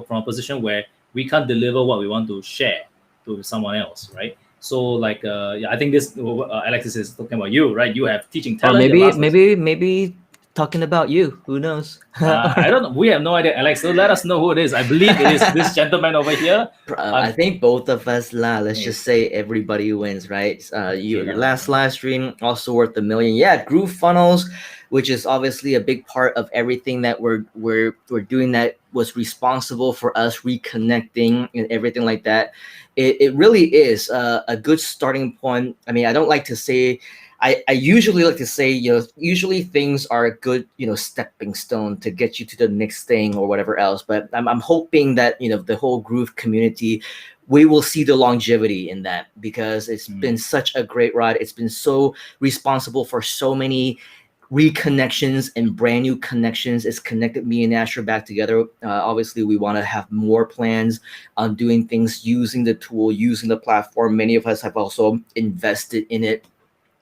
from a position where we can't deliver what we want to share to someone else, right? So like yeah, I think this Alexis is talking about you, right? You have teaching Or talent. Your maybe, last was maybe talking about you. Who knows? I don't know. We have no idea, Alex. So let us know who it is. I believe it is this gentleman over here. I think both of us lah. Let's Hey, just say everybody wins, right? okay Your lah. last live stream also worth a million. Yeah, Groove Funnels, which is obviously a big part of everything that we're doing. That was responsible for us reconnecting and everything like that. It really is a good starting point. I mean, I don't like to say. I usually like to say, usually things are a good, stepping stone to get you to the next thing or whatever else. But I'm hoping that, the whole Groove community, we will see the longevity in that because it's Mm, been such a great ride. It's been so responsible for so many reconnections and brand new connections. It's connected me and Asher back together. Obviously, we want to have more plans on doing things using the tool, using the platform. Many of us have also invested in it,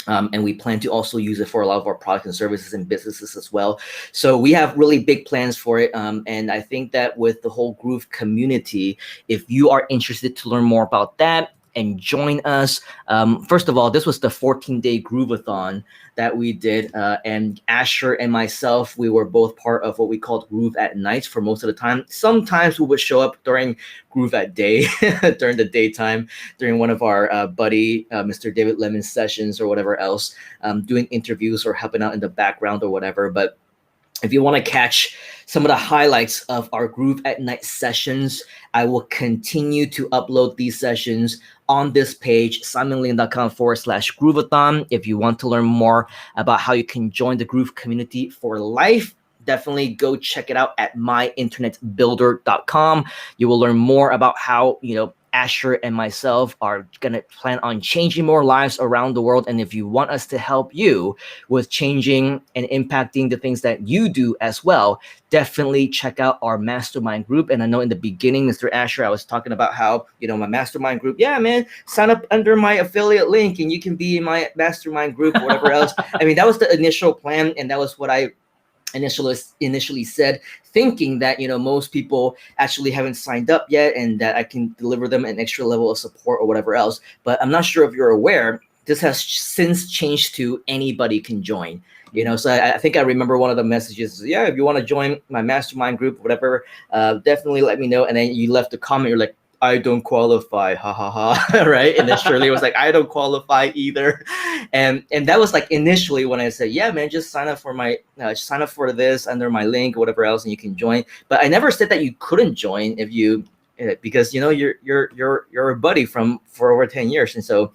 and we plan to also use it for a lot of our products and services and businesses as well. So we have really big plans for it. And I think that with the whole Groove community, if you are interested to learn more about that and join us, first of all, this was the 14-day Groovathon that we did. And Asher and myself, we were both part of what we called Groove at Nights for most of the time. Sometimes we would show up during Groove at Day, during the daytime, during one of our buddy, Mr. David Lemon's sessions or whatever else, doing interviews or helping out in the background or whatever. But if you want to catch some of the highlights of our Groove at Night sessions, I will continue to upload these sessions on this page, simonleon.com/groovathon. If you want to learn more about how you can join the Groove community for life, definitely go check it out at myinternetbuilder.com. You will learn more about how, Asher and myself are going to plan on changing more lives around the world. And if you want us to help you with changing and impacting the things that you do as well, definitely check out our mastermind group. And I know in the beginning, Mr. Asher, I was talking about how, my mastermind group, yeah, man, sign up under my affiliate link and you can be in my mastermind group or whatever else. I mean, that was the initial plan. And that was what I initially said, thinking that most people actually haven't signed up yet and that I can deliver them an extra level of support or whatever else. But I'm not sure if you're aware, this has since changed to anybody can join. So I think I remember one of the messages, yeah, if you want to join my mastermind group, whatever, definitely let me know. And then you left a comment, you're like, I don't qualify, ha ha ha, right? And then Shirley was like, I don't qualify either, and that was like initially when I said, yeah, man, just sign up for this under my link, or whatever else, and you can join. But I never said that you couldn't join if you, because you're a buddy from for over 10 years, and so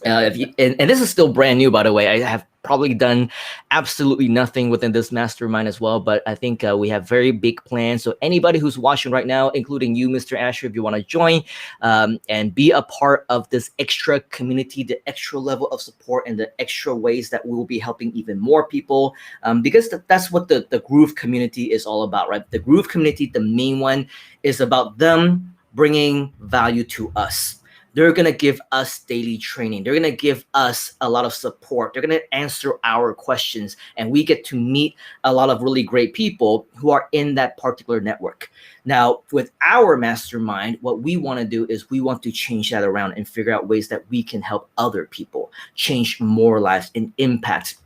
if you and this is still brand new, by the way. I have probably done absolutely nothing within this mastermind as well, but I think we have very big plans. So anybody who's watching right now, including you, Mr. Asher, if you want to join and be a part of this extra community, the extra level of support and the extra ways that we will be helping even more people, because that's what the Groove community is all about, right? The Groove community, the main one, is about them bringing value to us. They're going to give us daily training. They're going to give us a lot of support. They're going to answer our questions. And we get to meet a lot of really great people who are in that particular network. Now, with our mastermind, what we want to do is we want to change that around and figure out ways that we can help other people change more lives and impact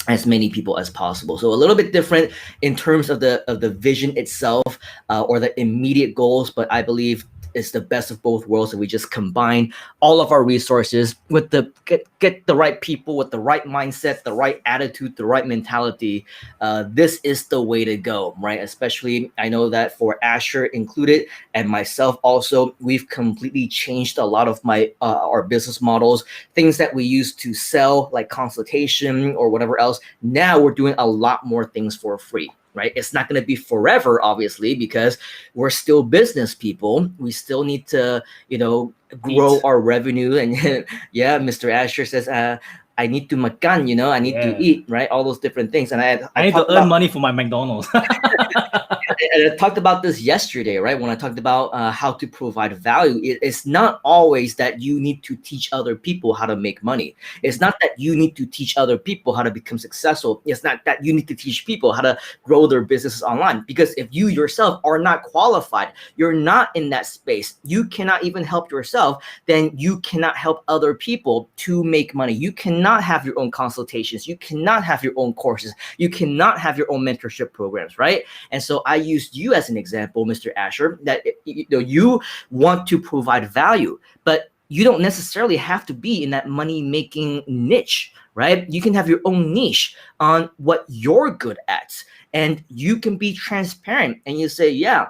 as many people as possible. So a little bit different in terms of the vision itself, or the immediate goals, but I believe it's the best of both worlds, and we just combine all of our resources with get the right people with the right mindset, the right attitude, the right mentality. This is the way to go, right? Especially, I know that for Asher included and myself also, we've completely changed a lot of our business models. Things that we used to sell, like consultation or whatever else, now we're doing a lot more things for free. Right? It's not going to be forever, obviously, because we're still business people. We still need to, grow our revenue. And yeah, Mr. Asher says, I need to makan, I need to eat, right? All those different things. And I need to earn money for my McDonald's. And I talked about this yesterday, right? When I talked about how to provide value, it's not always that you need to teach other people how to make money. It's not that you need to teach other people how to become successful. It's not that you need to teach people how to grow their businesses online. Because if you yourself are not qualified, you're not in that space, you cannot even help yourself, then you cannot help other people to make money. You cannot have your own consultations. You cannot have your own courses. You cannot have your own mentorship programs, right? And so I used you as an example, Mr. Asher, that you want to provide value, but you don't necessarily have to be in that money-making niche, right? You can have your own niche on what you're good at, and you can be transparent and you say, yeah,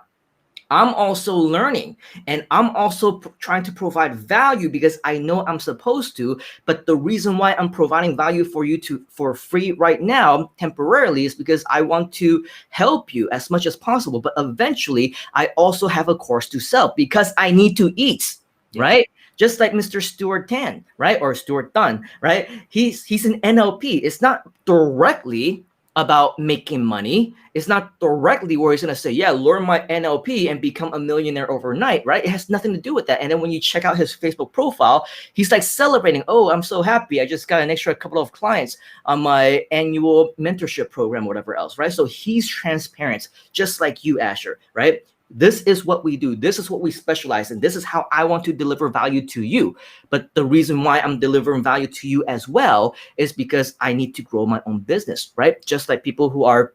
I'm also learning and I'm also trying to provide value because I know I'm supposed to. But the reason why I'm providing value for you for free right now temporarily is because I want to help you as much as possible. But eventually I also have a course to sell because I need to eat, right? Just like Mr. Stuart Tan, right? Or Stuart Dunn, right? He's an NLP. It's not directly about making money. It's not directly where he's going to say, yeah, learn my NLP and become a millionaire overnight, right? It has nothing to do with that. And then when you check out his Facebook profile, he's like celebrating, oh, I'm so happy. I just got an extra couple of clients on my annual mentorship program, whatever else, right? So he's transparent, just like you, Asher, right? This is what we do. This is what we specialize in. This is how I want to deliver value to you. But the reason why I'm delivering value to you as well is because I need to grow my own business, right? Just like people who are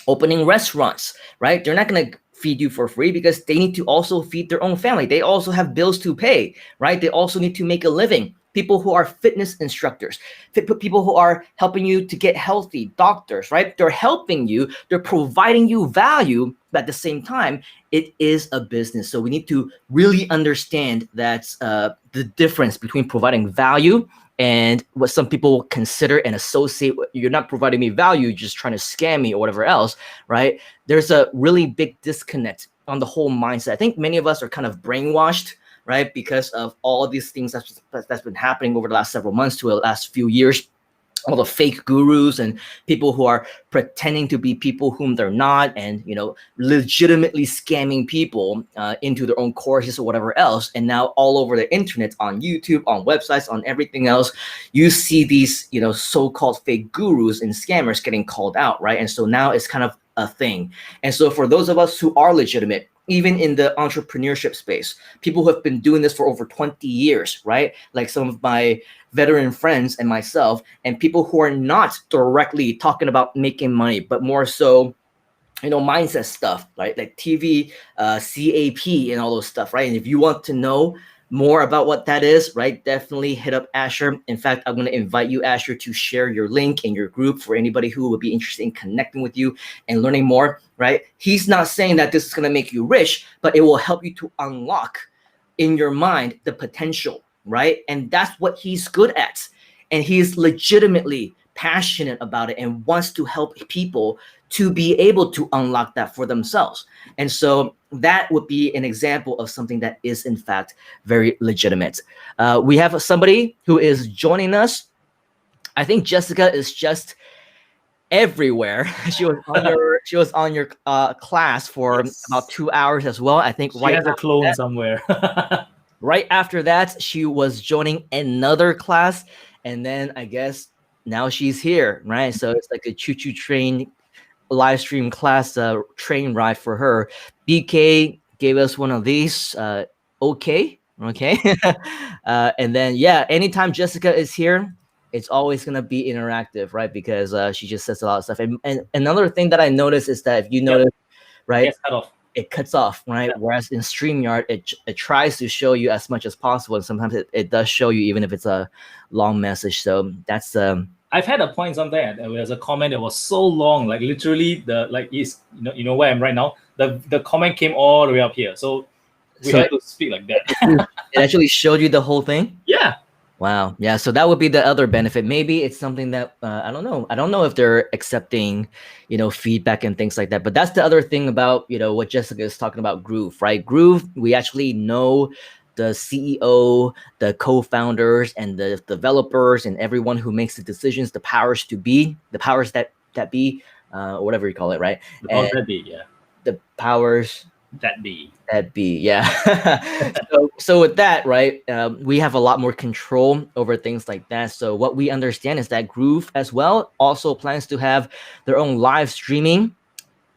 opening restaurants, right? They're not going to feed you for free because they need to also feed their own family. They also have bills to pay, right? They also need to make a living. People who are fitness instructors, people who are helping you to get healthy, doctors, right? They're helping you, they're providing you value, but at the same time, it is a business. So we need to really understand that the difference between providing value and what some people consider and associate with, you're not providing me value, you're just trying to scam me or whatever else, right? There's a really big disconnect on the whole mindset. I think many of us are kind of brainwashed, right? Because of all of these things that's been happening over the last several months to the last few years. all the fake gurus and people who are pretending to be people whom they're not, and legitimately scamming people into their own courses or whatever else. And now all over the internet, on YouTube, on websites, on everything else, you see these so-called fake gurus and scammers getting called out, right? And so now it's kind of a thing. And so for those of us who are legitimate, even in the entrepreneurship space, people who have been doing this for over 20 years, right? Like some of my veteran friends and myself, and people who are not directly talking about making money, but more so mindset stuff, right? Like TV, CAP, and all those stuff, right? And if you want to know more about what that is, right, definitely hit up Asher. In fact, I'm going to invite you, Asher, to share your link in your group for anybody who would be interested in connecting with you and learning more, right? He's not saying that this is going to make you rich, but it will help you to unlock in your mind the potential, right? And that's what he's good at. And he's legitimately passionate about it and wants to help people to be able to unlock that for themselves. And so that would be an example of something that is in fact very legitimate. We have somebody who is joining us. I think Jessica is just everywhere. She was on your class for about 2 hours as well. I think she has a clone somewhere. Right after that, she was joining another class, and then I guess now she's here, right? So it's like a choo-choo train live stream class train ride for her. BK gave us one of these. Okay. And then anytime Jessica is here, it's always gonna be interactive, right? Because she just says a lot of stuff. And another thing that I noticed is that if you notice, right, it cuts off, right? Yeah. Whereas in StreamYard, it tries to show you as much as possible, and sometimes it does show you even if it's a long message. So that's I've had a point sometime. There was a comment that was so long, like literally you know where I'm right now. The comment came all the way up here, so we had to speak like that. It actually showed you the whole thing. Yeah. Wow. Yeah. So that would be the other benefit. Maybe it's something that I don't know. I don't know if they're accepting, feedback and things like that. But that's the other thing about, what Jessica is talking about, Groove, right? Groove, we actually know the CEO, the co-founders, and the developers, and everyone who makes the decisions, the powers to be, the powers that be, or whatever you call it, right? The powers that be, yeah. The powers that be. Yeah. so with that, right, we have a lot more control over things like that. So what we understand is that Groove as well also plans to have their own live streaming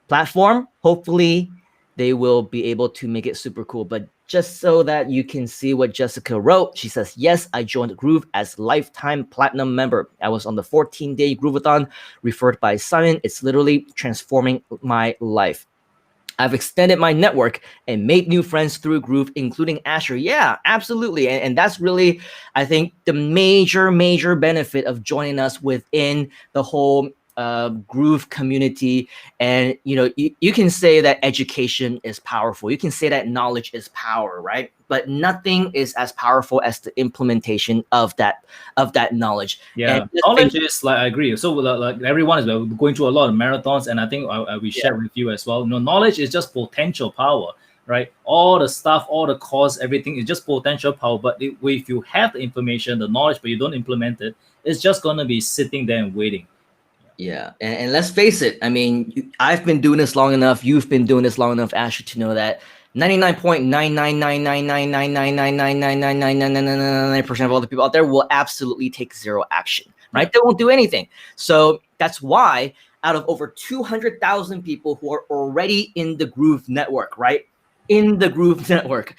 platform. Hopefully they will be able to make it super cool. But just so that you can see what Jessica wrote, she says, yes, I joined Groove as lifetime platinum member. I was on the 14-day Groovathon referred by Simon. It's literally transforming my life. I've extended my network and made new friends through Groove, including Asher. Yeah, absolutely. And that's really, I think, the major benefit of joining us within the whole Groove community. And, you can say that education is powerful. You can say that knowledge is power, right? But nothing is as powerful as the implementation of that knowledge. Yeah, knowledge is like, I agree. So like everyone is going through a lot of marathons, and I think we share with you as well. Knowledge is just potential power, right? All the stuff, all the course, everything is just potential power. But if you have the information, the knowledge, but you don't implement it, it's just gonna be sitting there and waiting. Yeah, and let's face it. I mean, I've been doing this long enough. You've been doing this long enough, Asher, to know that 99.9999999999999% of all the people out there will absolutely take zero action, right? They won't do anything. So that's why out of over 200,000 people who are already in the Groove network, right? In the Groove network,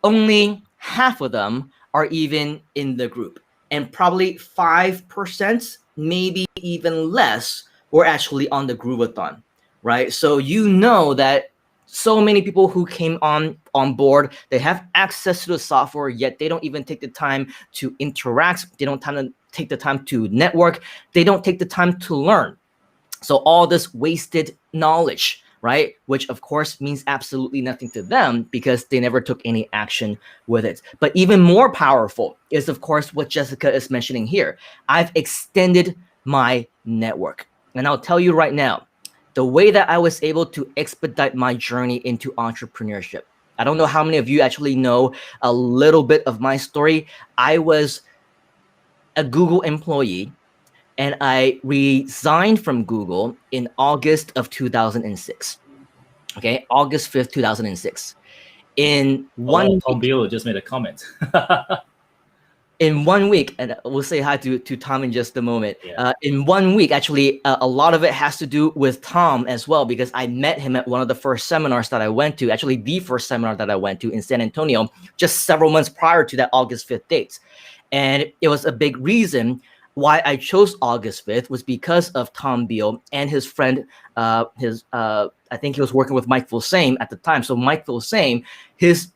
only half of them are even in the group. And probably 5%, maybe even less, were actually on the Groovathon, right? So that so many people who came on board, they have access to the software, yet they don't even take the time to interact. They don't take the time to network. They don't take the time to learn. So all this wasted knowledge, right? Which of course means absolutely nothing to them because they never took any action with it. But even more powerful is of course what Jessica is mentioning here. I've extended my network. And I'll tell you right now, the way that I was able to expedite my journey into entrepreneurship. I don't know how many of you actually know a little bit of my story. I was a Google employee and I resigned from Google in August of 2006. Okay, August 5th, 2006. In Oh one wow, Tom week, Beal just made a comment. in 1 week, and we'll say hi to Tom in just a moment. Yeah. In 1 week, actually, a lot of it has to do with Tom as well, because I met him at one of the first seminars that I went to, actually the first seminar that I went to in San Antonio, just several months prior to that August 5th date. And it was a big reason why I chose August 5th was because of Tom Beal and his friend, I think he was working with Mike Filsaime at the time. So Mike Filsaime, his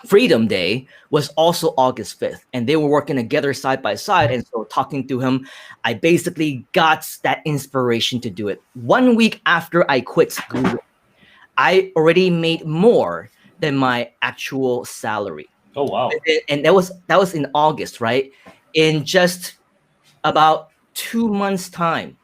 Freedom Day was also August 5th, and they were working together side by side. And so, talking to him, I basically got that inspiration to do it. 1 week after I quit Google, I already made more than my actual salary. Oh wow. And that was in August, right? In just about 2 months' time,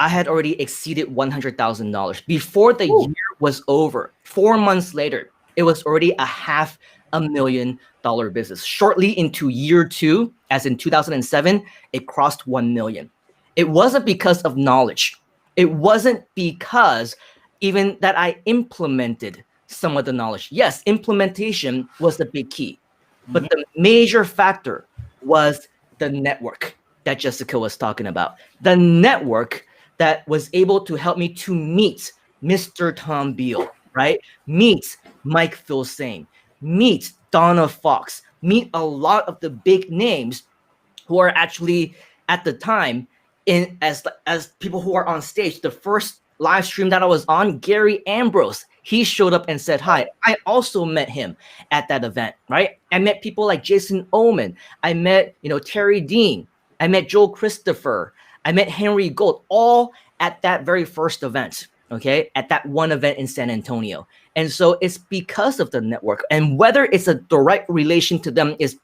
I had already exceeded $100,000 before the Woo. year was over. 4 months later, it was already a $500,000 business. Shortly into year two, as in 2007, it crossed 1 million. It wasn't because of knowledge. It wasn't because even that I implemented some of the knowledge. Yes, implementation was the big key, but Mhm. the major factor was the network that Jessica was talking about. The network that was able to help me to meet Mr. Tom Beal, right? Meet Mike Filsaime, meet Donna Fox, meet a lot of the big names who are actually at the time in as people who are on stage. The first live stream that I was on, Gary Ambrose, he showed up and said hi. I also met him at that event, right? I met people like Jason Oman. I met, Terry Dean. I met Joel Christopher. I met Henry Gold, all at that very first event. Okay, at that one event in San Antonio. And so it's because of the network. And whether it's a direct relation to them is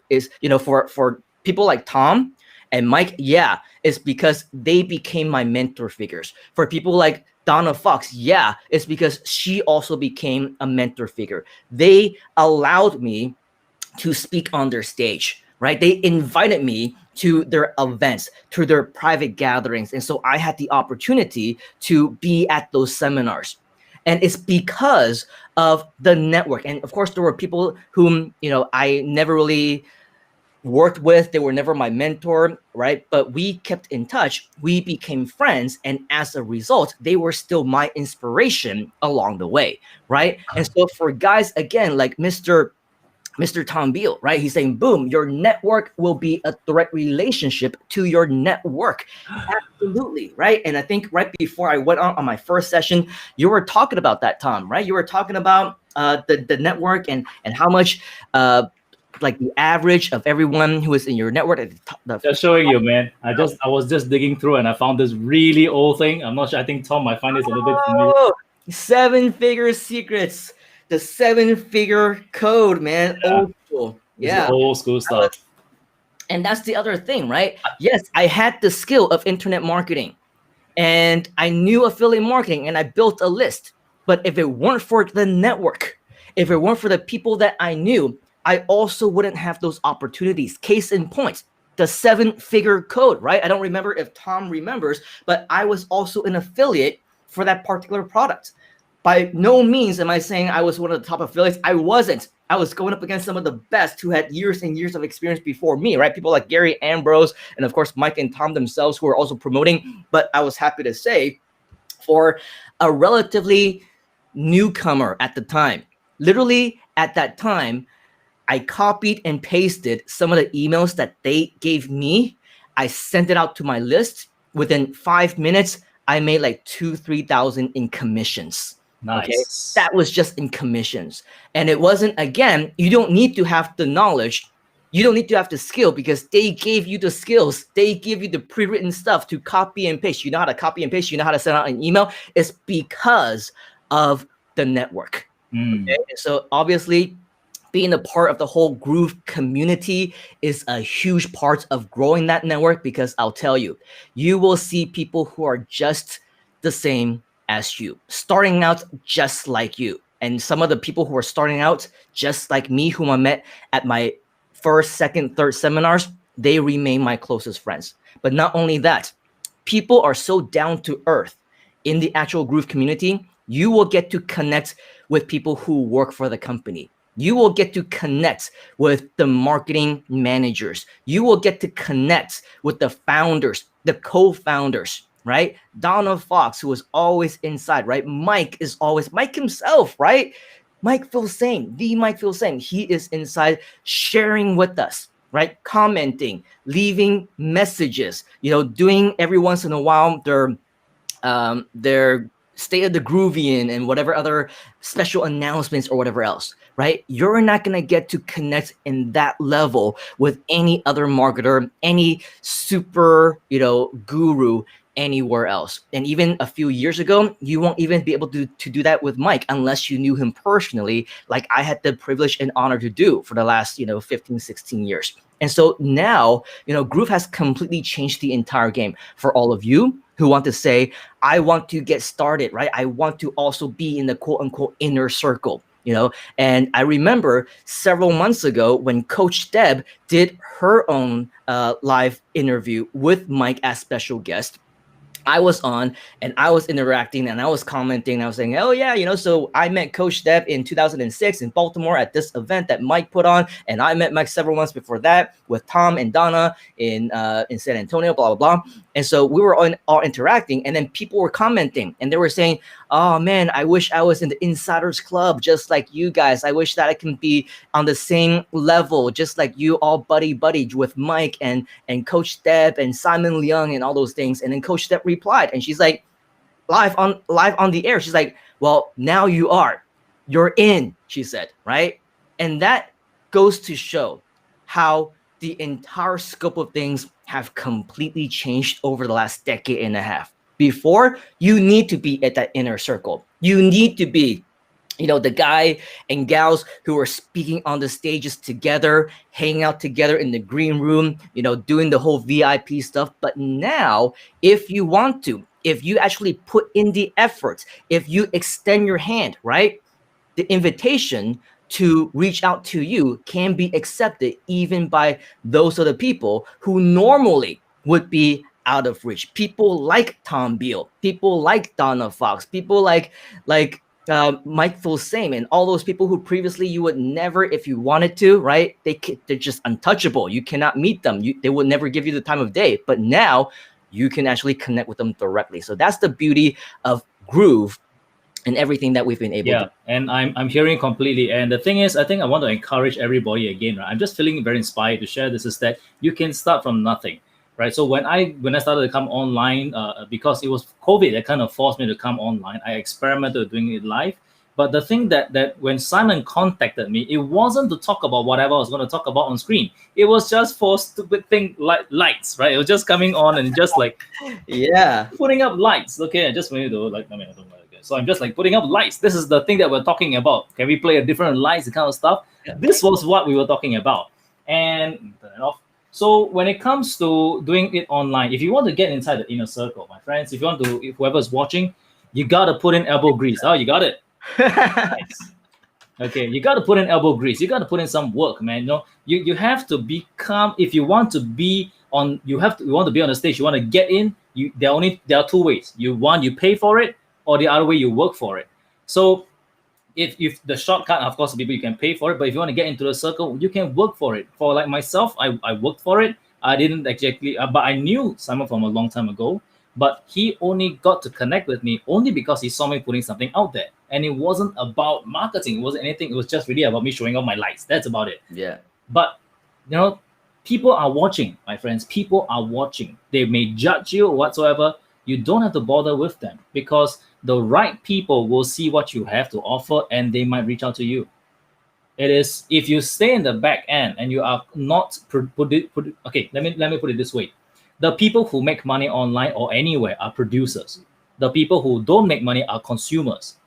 for people like Tom and Mike, yeah, it's because they became my mentor figures. For people like Donna Fox, yeah, it's because she also became a mentor figure. They allowed me to speak on their stage, right? They invited me to their events, to their private gatherings. And so I had the opportunity to be at those seminars. And it's because of the network. And of course, there were people whom, I never really worked with. They were never my mentor, right? But we kept in touch. We became friends. And as a result, they were still my inspiration along the way, right? And so for guys, again, like Mr. Tom Beal, right? He's saying, boom, your network will be a direct relationship to your network. Absolutely, right? And I think right before I went on my first session, you were talking about that, Tom, right? You were talking about the network and how much like the average of everyone who is in your network. Just showing you, man. I was just digging through and I found this really old thing. I'm not sure. I think Tom might find this a little bit familiar. Oh, 7-figure secrets, the 7-figure code, man. Yeah. Old school. This is Yeah. old school stuff. And that's the other thing, right? Yes, I had the skill of internet marketing and I knew affiliate marketing and I built a list. But if it weren't for the network, if it weren't for the people that I knew, I also wouldn't have those opportunities. Case in point, the 7-figure code, right? I don't remember if Tom remembers, but I was also an affiliate for that particular product. By no means am I saying I was one of the top affiliates. I wasn't. I was going up against some of the best who had years and years of experience before me, right? People like Gary Ambrose and, of course, Mike and Tom themselves who are also promoting. But I was happy to say, for a relatively newcomer at the time, literally at that time, I copied and pasted some of the emails that they gave me. I sent it out to my list. Within 5 minutes, I made like 2,000-3,000 in commissions. Okay, Nice. that was just in commissions. And it wasn't, again, you don't need to have the knowledge. You don't need to have the skill because they gave you the skills. They give you the pre-written stuff to copy and paste. You know how to copy and paste. You know how to send out an email. It's because of the network. Okay, and so obviously, being a part of the whole Groove community is a huge part of growing that network, because I'll tell you, you will see people who are just the same as you, starting out just like you. And some of the people who are starting out just like me, whom I met at my first, second, third seminars, they remain my closest friends. But not only that, people are so down to earth in the actual Groove community, you will get to connect with people who work for the company. You will get to connect with the marketing managers. You will get to connect with the founders, the co-founders, right? Donna Fox, who was always inside, right? Mike is always Mike himself, right? Mike feels same. The Mike feels same. He is inside sharing with us, right? Commenting, leaving messages, doing every once in a while their state of the groovian and whatever other special announcements or whatever else, right? You're not going to get to connect in that level with any other marketer, any super, guru anywhere else. And even a few years ago, you won't even be able to do that with Mike unless you knew him personally, like I had the privilege and honor to do for the last, 15, 16 years. And so now, Groove has completely changed the entire game for all of you who want to say, I want to get started, right? I want to also be in the quote unquote inner circle, And I remember several months ago when Coach Deb did her own live interview with Mike as special guest. I was on and I was interacting and I was commenting and I was saying, oh yeah, so I met Coach Deb in 2006 in Baltimore at this event that Mike put on, and I met Mike several months before that with Tom and Donna in San Antonio, blah blah blah. And so we were all interacting, and then people were commenting and they were saying, oh man, I wish I was in the Insiders Club just like you guys. I wish that I can be on the same level just like you, all buddy with Mike and Coach Deb and Simon Leung and all those things. And then Coach Deb replied, and she's like, live on the air, she's like, well, now you're in, she said, right? And that goes to show how the entire scope of things have completely changed over the last decade and a half. Before, you need to be at that inner circle. You need to be the guy and gals who are speaking on the stages together, hanging out together in the green room, doing the whole VIP stuff. But now, if you want to, if you actually put in the effort, if you extend your hand, right, the invitation to reach out to you can be accepted even by those other people who normally would be out of reach. People like Tom Beal, people like Donna Fox, people like Mike Fulsame, and all those people who previously you would never, if you wanted to, right? They're just untouchable. You cannot meet them. They would never give you the time of day. But now you can actually connect with them directly. So that's the beauty of Groove and everything that we've been able to. And I'm hearing completely. And the thing is, I think I want to encourage everybody again, right? I'm just feeling very inspired to share this, is that you can start from nothing. Right. So when I started to come online, because it was COVID that kind of forced me to come online, I experimented doing it live. But the thing that when Simon contacted me, it wasn't to talk about whatever I was going to talk about on screen. It was just for stupid thing like lights, right? It was just coming on and just like putting up lights. Okay, I just wanted to I don't know. So I'm just like putting up lights. This is the thing that we're talking about. Can we play a different lights, the kind of stuff? Yeah. This was what we were talking about. And turn it off. So when it comes to doing it online, if you want to get inside the inner circle, my friends, if you want to, if whoever's watching, you got to put in elbow grease. Oh, you got it. Nice. Okay, you got to put in elbow grease. You got to put in some work, man. You have to become, if you want to be on, you want to be on the stage, you want to get in, there are two ways. You pay for it, or the other way, you work for it. So if the shortcut, of course, people, you can pay for it, but if you want to get into the circle, you can work for it. For like myself, I worked for it. I didn't exactly, but I knew Simon from a long time ago, but he only got to connect with me only because he saw me putting something out there. And it wasn't about marketing. It wasn't anything. It was just really about me showing off my lights. That's about it. Yeah. But, people are watching, my friends. People are watching. They may judge you or whatsoever. You don't have to bother with them, because the right people will see what you have to offer and they might reach out to you. It is, if you stay in the back end and you are not okay, let me put it this way. The people who make money online or anywhere are producers. The people who don't make money are consumers.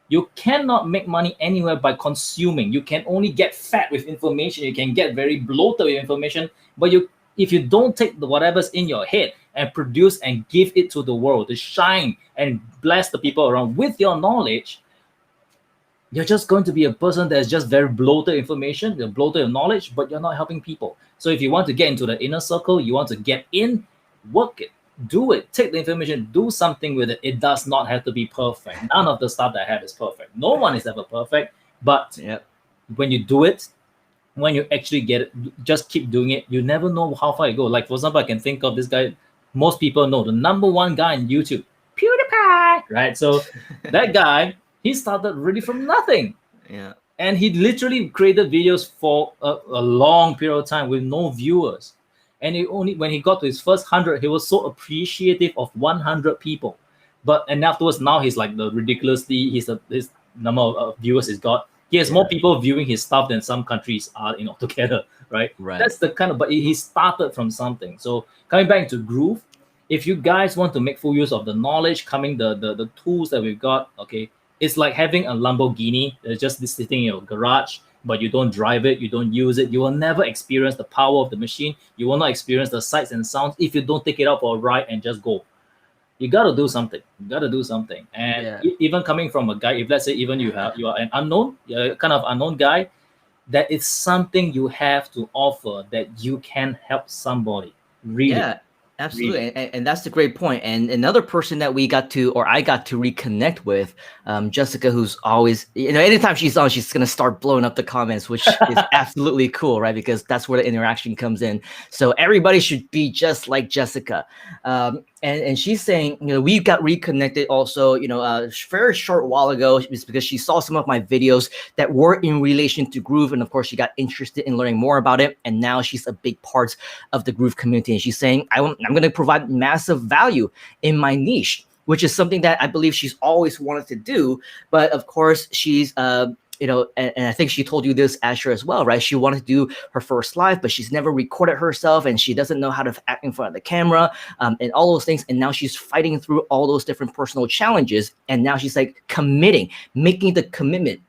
You cannot make money anywhere by consuming. You can only get fat with information. You can get very bloated with information, but if you don't take whatever's in your head and produce and give it to the world to shine and bless the people around with your knowledge, you're just going to be a person that's just very bloated information, you're bloated knowledge, but you're not helping people. So if you want to get into the inner circle, you want to get in, work it, do it. Take the information, do something with it. It does not have to be perfect. None of the stuff that I have is perfect. No one is ever perfect. But Yep. when you do it, when you actually get it, just keep doing it. You never know how far you go. Like, for example, I can think of this guy, most people know, the number one guy on YouTube, PewDiePie, right? So that guy, he started really from nothing. Yeah. And he literally created videos for a long period of time with no viewers. And he only, when he got to his first 100, he was so appreciative of 100 people. But and afterwards, now he's like the ridiculously, his number of viewers he's got. He has more Yeah. people viewing his stuff than some countries are, together, right? Right. That's the kind of, but he started from something. So coming back to Groove, if you guys want to make full use of the knowledge coming, the tools that we've got, okay, it's like having a Lamborghini that's just sitting in your garage, but you don't drive it, you don't use it. You will never experience the power of the machine. You will not experience the sights and sounds if you don't take it out for a ride and just go. You got to do something. You got to do something. And Yeah. even coming from a guy, if let's say even you are an unknown, kind of unknown guy, that is something you have to offer that you can help somebody. Really, Yeah, absolutely. really. And that's a great point. And another person that we got to, or I got to reconnect with, Jessica, who's always, anytime she's on, she's going to start blowing up the comments, which is absolutely cool, right? Because that's where the interaction comes in. So everybody should be just like Jessica. And she's saying, we got reconnected also, a very short while ago. It's because she saw some of my videos that were in relation to Groove. And of course, she got interested in learning more about it. And now she's a big part of the Groove community. And she's saying, I'm going to provide massive value in my niche, which is something that I believe she's always wanted to do. But of course, she's, and I think she told you this, Asher, as well, right? She wanted to do her first live, but she's never recorded herself and she doesn't know how to act in front of the camera, and all those things. And now she's fighting through all those different personal challenges. And now she's like committing, making the commitment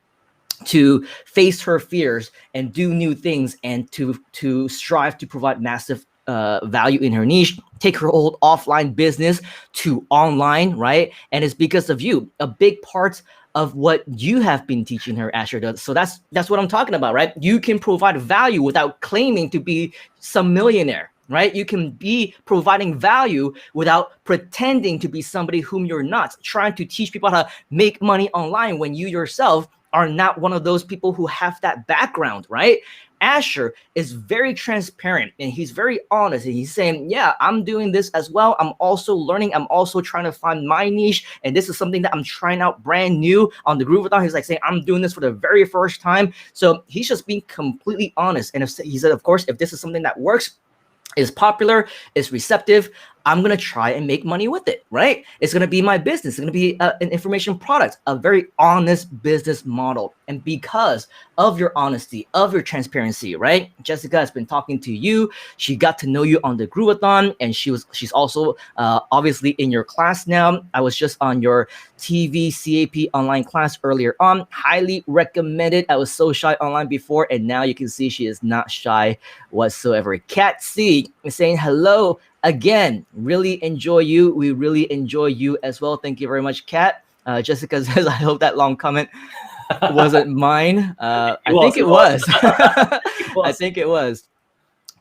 to face her fears and do new things and to strive to provide massive value in her niche, take her old offline business to online, right? And it's because of you. A big part of what you have been teaching her, Asher, does. So that's what I'm talking about, right? You can provide value without claiming to be some millionaire, right? You can be providing value without pretending to be somebody whom you're not, trying to teach people how to make money online when you yourself are not one of those people who have that background, right? Asher is very transparent and he's very honest, and he's saying, yeah, I'm doing this as well. I'm also learning. I'm also trying to find my niche. And this is something that I'm trying out brand new on the Groovathon. He's like saying, I'm doing this for the very first time. So he's just being completely honest. And if he said, of course, if this is something that works, is popular, is receptive, I'm going to try and make money with it, right? It's going to be my business. It's going to be an information product, a very honest business model. And because of your honesty, of your transparency, right? Jessica has been talking to you. She got to know you on the Groovathon, and she's also obviously in your class now. I was just on your TV CAP online class earlier on. Highly recommended. I was so shy online before, and now you can see she is not shy whatsoever. Cat C is saying hello again. Really enjoy you. We really enjoy you as well. Thank you very much, Kat. Jessica says, I hope that long comment wasn't mine. I think it was. I think it was.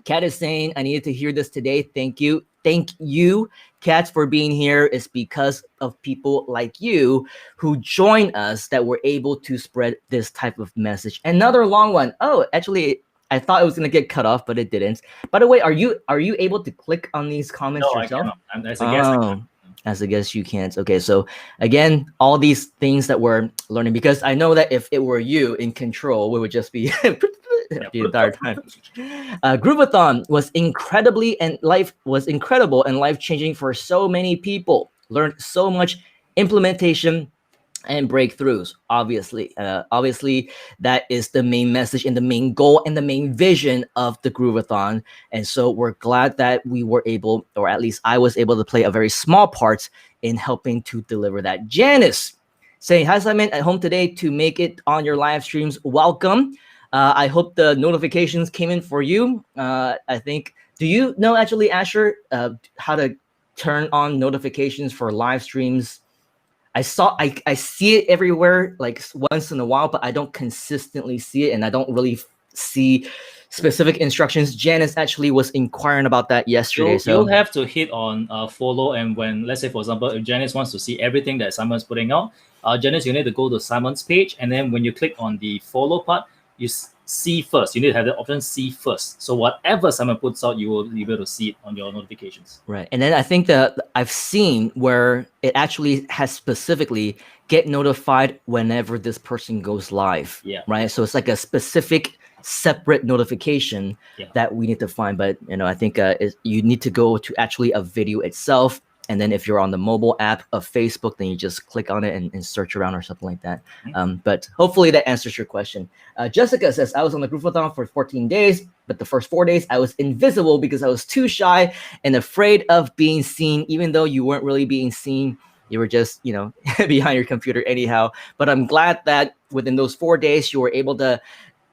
Kat is saying, I needed to hear this today. Thank you. Thank you, Kat, for being here. It's because of people like you who join us that we're able to spread this type of message. Another long one. Oh, actually, I thought it was gonna get cut off, but it didn't. By the way, are you able to click on these comments No, yourself? I cannot. As a guest, As a guest, you can't. Okay, so again, all these things that we're learning, because I know that if it were you in control, we would just be the entire time. Groovathon was incredible and life changing for so many people. Learned so much implementation and breakthroughs. Obviously that is the main message and the main goal and the main vision of the Groovathon. And so we're glad that we were able, or at least I was able, to play a very small part in helping to deliver that. Janice saying, hi Simon, at home today to make it on your live streams. Welcome. I hope the notifications came in for you. I think, do you know actually, Asher, how to turn on notifications for live streams? I see it everywhere, like once in a while, but I don't consistently see it, and I don't really see specific instructions. Janice actually was inquiring about that yesterday. You'll So have to hit on follow, and when, let's say for example, if Janice wants to see everything that Simon's putting out, Janice, you need to go to Simon's page, and then when you click on the follow part, you see first. You need to have the option see first. So whatever Simon puts out, you will be able to see it on your notifications. right, and then I think that I've seen where it actually has specifically get notified whenever this person goes live. Yeah. Right. So it's like a specific separate notification Yeah. that we need to find. But I think you need to go to actually a video itself. And then if you're on the mobile app of Facebook, then you just click on it and search around or something like that. But hopefully that answers your question. Jessica says, I was on the Groovathon for 14 days, but the first 4 days I was invisible because I was too shy and afraid of being seen, even though you weren't really being seen. You were just, behind your computer anyhow. But I'm glad that within those 4 days, you were able to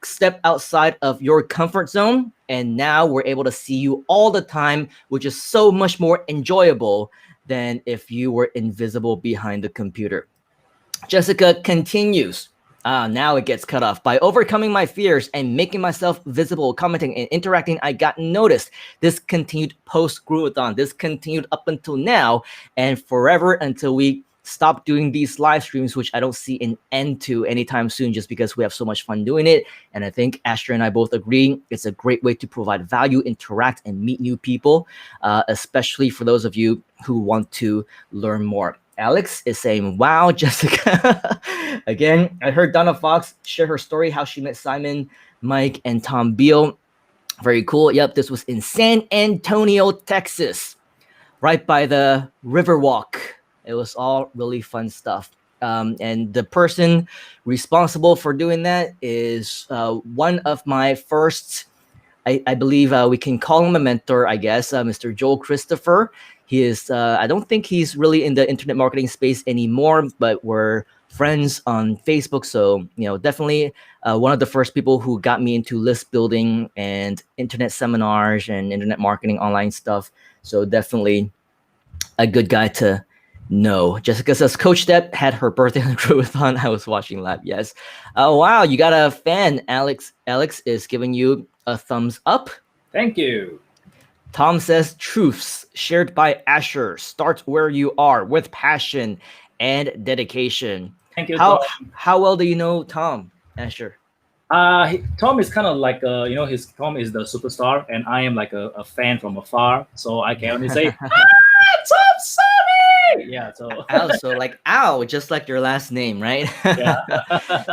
step outside of your comfort zone, and now we're able to see you all the time, which is so much more enjoyable than if you were invisible behind the computer. Jessica continues. Now it gets cut off. By overcoming my fears and making myself visible, commenting and interacting, I got noticed. This continued post Groovathon. This continued up until now and forever until we stop doing these live streams, which I don't see an end to anytime soon, just because we have so much fun doing it. And I think Asher and I both agree it's a great way to provide value, interact, and meet new people, especially for those of you who want to learn more. Alex is saying, wow, Jessica. Again, I heard Donna Fox share her story, how she met Simon, Mike, and Tom Beal. Very cool. Yep, this was in San Antonio, Texas, right by the Riverwalk. It was all really fun stuff. And the person responsible for doing that is one of my first, I believe we can call him a mentor, I guess, Mr. Joel Christopher. He is, I don't think he's really in the internet marketing space anymore, but we're friends on Facebook. So, definitely one of the first people who got me into list building and internet seminars and internet marketing online stuff. So definitely a good guy to know. Jessica says, Coach Depp had her birthday on the Groovathon. I was watching live. Yes. Oh, wow. You got a fan. Alex is giving you a thumbs up. Thank you. Tom says, truths shared by Asher. Start where you are with passion and dedication. Thank you, Tom. Tom. Well do you know Tom, Asher? Tom is kind of like, Tom is the superstar, and I am like a fan from afar. So I can only say, Tom Sonny! Yeah, so. So like, ow, just like your last name, right? Yeah.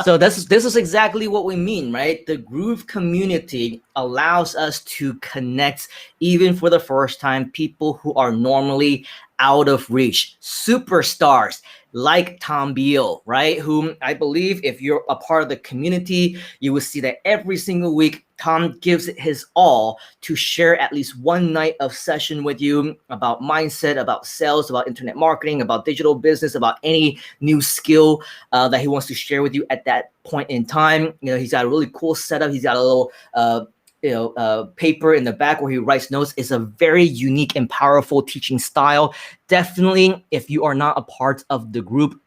So this is exactly what we mean, right? The Groove community allows us to connect, even for the first time, people who are normally out of reach, superstars like Tom Beal, right? Whom I believe if you're a part of the community, you will see that every single week, Tom gives it his all to share at least one night of session with you about mindset, about sales, about internet marketing, about digital business, about any new skill that he wants to share with you at that point in time. He's got a really cool setup. He's got a little paper in the back where he writes notes. Is a very unique and powerful teaching style. Definitely, if you are not a part of the group,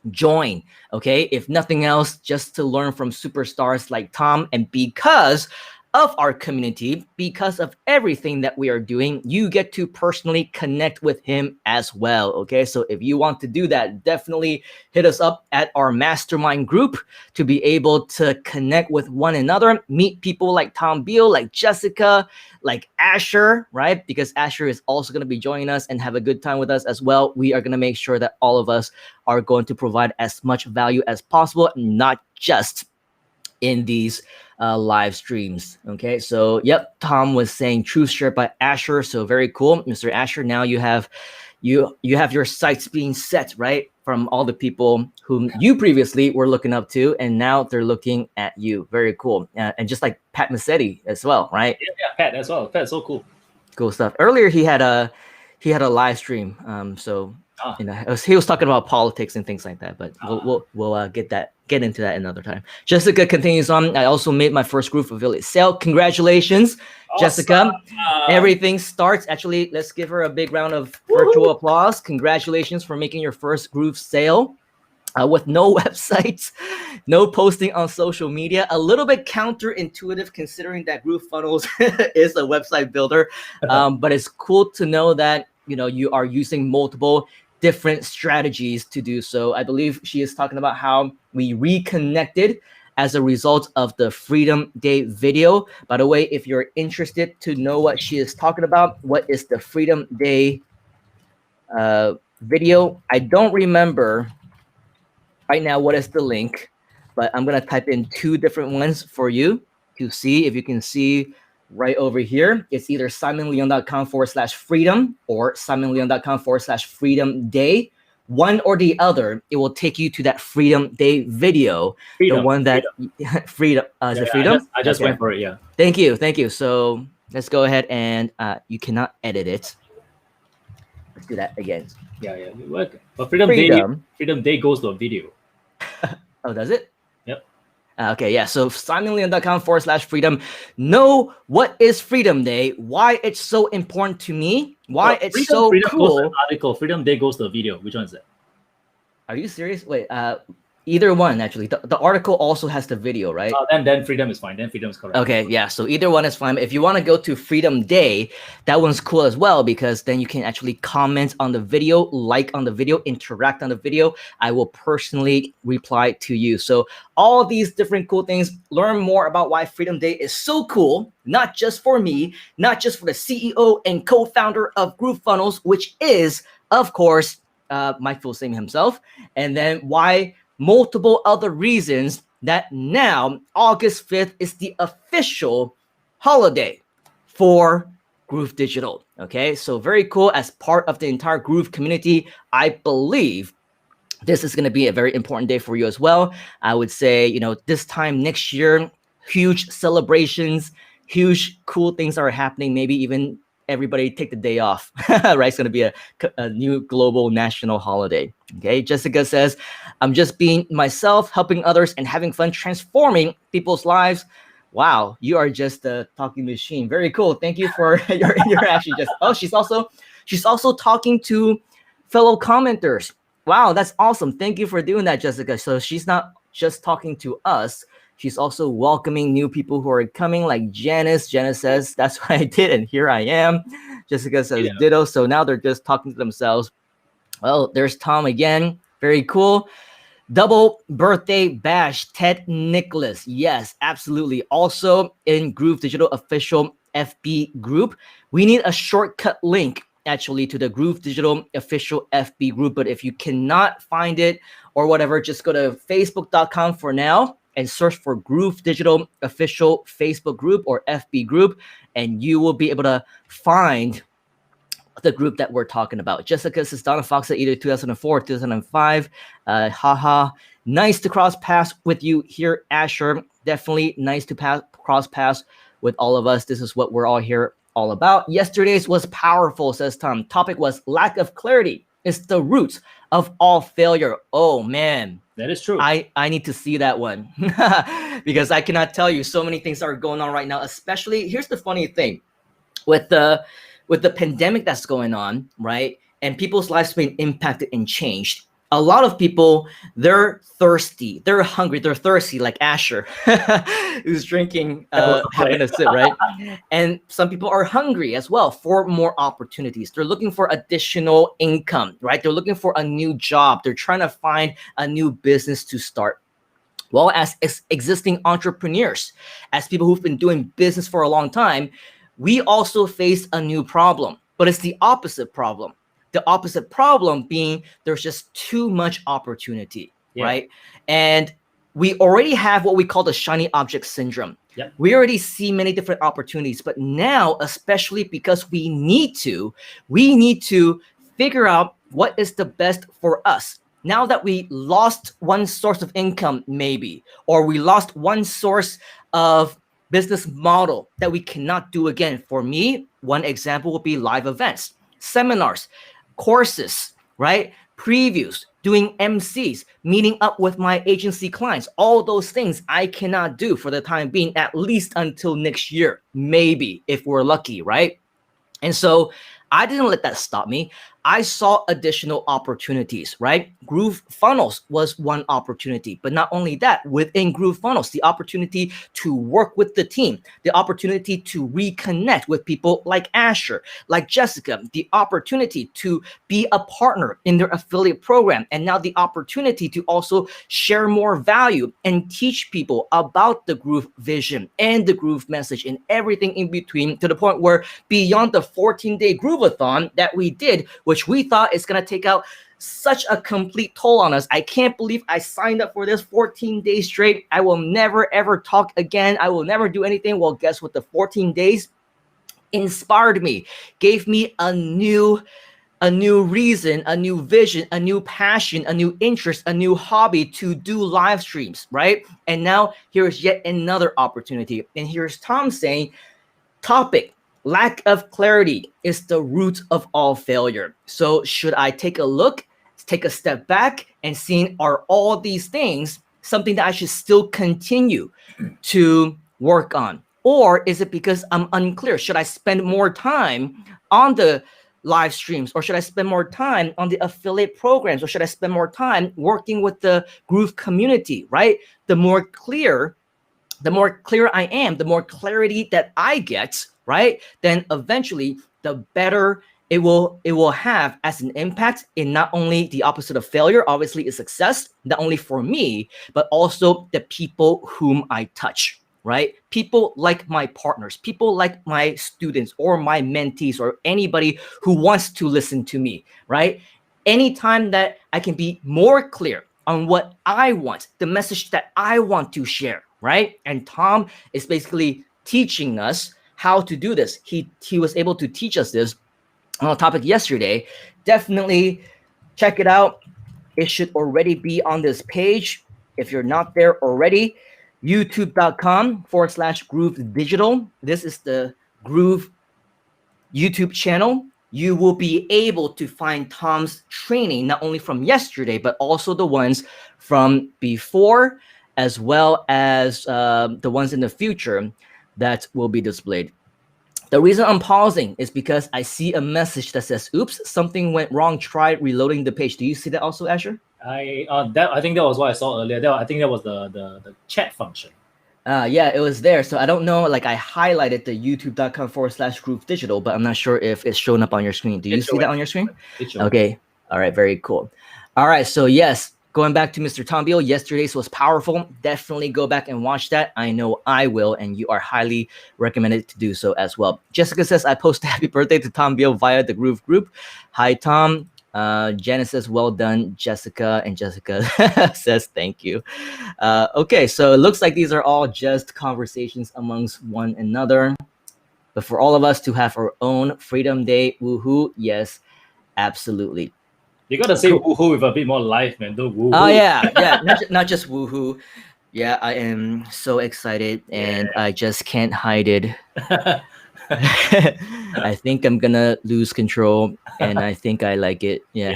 join, okay? If nothing else, just to learn from superstars like Tom. And because of our community, because of everything that we are doing, you get to personally connect with him as well, okay? So if you want to do that, definitely hit us up at our mastermind group to be able to connect with one another, meet people like Tom Beal, like Jessica, like Asher, right? Because Asher is also going to be joining us and have a good time with us as well. We are going to make sure that all of us are going to provide as much value as possible, not just in these live streams. Okay, so yep, Tom was saying truth shared by Asher. So very cool, Mr. Asher. Now you have your sights being set, right, from all the people whom you previously were looking up to, and now they're looking at you. Very cool. And just like Pat Massetti as well, right? Yeah, Pat as well. Pat's so cool. Cool stuff. Earlier he had a live stream. He was talking about politics and things like that, but we'll get into that another time. Jessica continues on. I also made my first group affiliate sale. Congratulations, awesome. Jessica. Everything starts. Actually, let's give her a big round of virtual applause. Congratulations for making your first group sale. with no websites, no posting on social media. A little bit counterintuitive considering that GrooveFunnels is a website builder, but it's cool to know that you are using multiple different strategies to do so. I believe she is talking about how we reconnected as a result of the Freedom Day video. By the way, if you're interested to know what she is talking about, what is the Freedom Day video? I don't remember right now what is the link, but I'm gonna type in two different ones for you to see if you can see right over here. It's either simonleon.com/freedom or simonleon.com/freedom day. One or the other, it will take you to that Freedom Day video. Freedom. The one that freedom is it freedom? I just Okay. went for it. Yeah. Thank you. So let's go ahead and you cannot edit it. Let's do that again. Yeah. But Freedom Day goes to a video. Oh, does it? Yep. Okay, yeah. So simonleon.com/freedom. Know what is Freedom Day, why it's so important to me, why it's so cool. Goes to an article. Freedom Day goes to a video. Which one is it? Are you serious? Wait, either one actually. The article also has the video, right? Then Freedom is fine. Then Freedom is correct. Okay, yeah. So either one is fine. If you want to go to Freedom Day, that one's cool as well because then you can actually comment on the video, like on the video, interact on the video. I will personally reply to you. So all these different cool things. Learn more about why Freedom Day is so cool, not just for me, not just for the CEO and co-founder of GrooveFunnels, which is, of course, Mike Filsaime himself, and then why multiple other reasons that now August 5th is the official holiday for Groove Digital. Okay, so very cool. As part of the entire Groove community, I believe this is going to be a very important day for you as well. I would say, this time next year, huge celebrations, huge cool things are happening. Maybe even everybody take the day off, right? It's going to be a new global national holiday. Okay, Jessica says, I'm just being myself, helping others and having fun transforming people's lives. Wow, you are just a talking machine. Very cool. Thank you for your interaction. She's also talking to fellow commenters. Wow, that's awesome. Thank you for doing that, Jessica. So she's not just talking to us. She's also welcoming new people who are coming, like Janice. Janice says, that's what I did, and here I am. Jessica says, ditto. So now they're just talking to themselves. Well, there's Tom again. Very cool. Double birthday bash, Ted Nicholas. Yes, absolutely. Also in Groove Digital official FB group. We need a shortcut link actually to the Groove Digital official FB group. But if you cannot find it or whatever, just go to facebook.com for now and search for Groove Digital official Facebook group or FB group, and you will be able to find the group that we're talking about. Jessica says Donna Fox at either 2004 or 2005. Haha. Nice to cross paths with you here, Asher. Definitely nice to cross paths with all of us. This is what we're all here all about. Yesterday's was powerful, says Tom. Topic was lack of clarity is the root of all failure. Oh, man. That is true. I need to see that one because I cannot tell you so many things are going on right now. Especially, here's the funny thing with the pandemic that's going on, right? And people's lives being impacted and changed. A lot of people, they're thirsty, they're hungry, they're thirsty, like Asher, who's drinking, having a sip, right? And some people are hungry as well for more opportunities. They're looking for additional income, right? They're looking for a new job. They're trying to find a new business to start. Well, as existing entrepreneurs, as people who've been doing business for a long time, we also face a new problem, but it's the opposite problem. The opposite problem being there's just too much opportunity, right? And we already have what we call the shiny object syndrome. Yep. We already see many different opportunities, but now, especially because we need to figure out what is the best for us. Now that we lost one source of income, maybe, or we lost one source of business model that we cannot do again. For me, one example would be live events, seminars, courses, right? Previews, doing MCs, meeting up with my agency clients. All those things I cannot do for the time being, at least until next year, maybe if we're lucky, right? And so I didn't let that stop me. I saw additional opportunities, right? Groove Funnels was one opportunity, but not only that, within Groove Funnels, the opportunity to work with the team, the opportunity to reconnect with people like Asher, like Jessica, the opportunity to be a partner in their affiliate program, and now the opportunity to also share more value and teach people about the Groove vision and the Groove message and everything in between, to the point where beyond the 14-day Groovathon that we did, which we thought is going to take out such a complete toll on us. I can't believe I signed up for this 14 days straight. I will never ever talk again. I will never do anything. Well, guess what? The 14 days inspired me, gave me a new reason, a new vision, a new passion, a new interest, a new hobby to do live streams, right? And now here's yet another opportunity. And here's Tom saying, topic: lack of clarity is the root of all failure. So should I take a look, take a step back, and seeing, are all these things something that I should still continue to work on? Or is it because I'm unclear? Should I spend more time on the live streams, or should I spend more time on the affiliate programs, or should I spend more time working with the Groove community, right? The more clear I am, the more clarity that I get, right? Then eventually the better it will have as an impact in not only the opposite of failure, obviously is success, not only for me, but also the people whom I touch, right? People like my partners, people like my students or my mentees or anybody who wants to listen to me, right? Anytime that I can be more clear on what I want, the message that I want to share, right? And Tom is basically teaching us how to do this. He was able to teach us this on a topic yesterday. Definitely check it out. It should already be on this page. If you're not there already, youtube.com/Groove Digital. This is the Groove YouTube channel. You will be able to find Tom's training, not only from yesterday, but also the ones from before, as well as the ones in the future that will be displayed. The reason I'm pausing is because I see a message that says, oops, something went wrong. Try reloading the page. Do you see that also, Asher? I think that was what I saw earlier. I think that was the chat function. Yeah, it was there. So I don't know, like I highlighted the youtube.com/Groove Digital, but I'm not sure if it's showing up on your screen. Do you see that on your screen? Okay. All right. Very cool. All right. So yes, going back to Mr. Tom Beal, yesterday's was powerful. Definitely go back and watch that. I know I will, and you are highly recommended to do so as well. Jessica says, I posted happy birthday to Tom Beal via the Groove group. Hi, Tom. Janice says, well done, Jessica. And Jessica says, thank you. Okay, so it looks like these are all just conversations amongst one another. But for all of us to have our own Freedom Day, woohoo, yes, absolutely. You gotta say woohoo with a bit more life, man. Don't woohoo. Oh yeah, not just woohoo. Yeah, I am so excited, and I just can't hide it. I think I'm gonna lose control, and I think I like it. Yeah.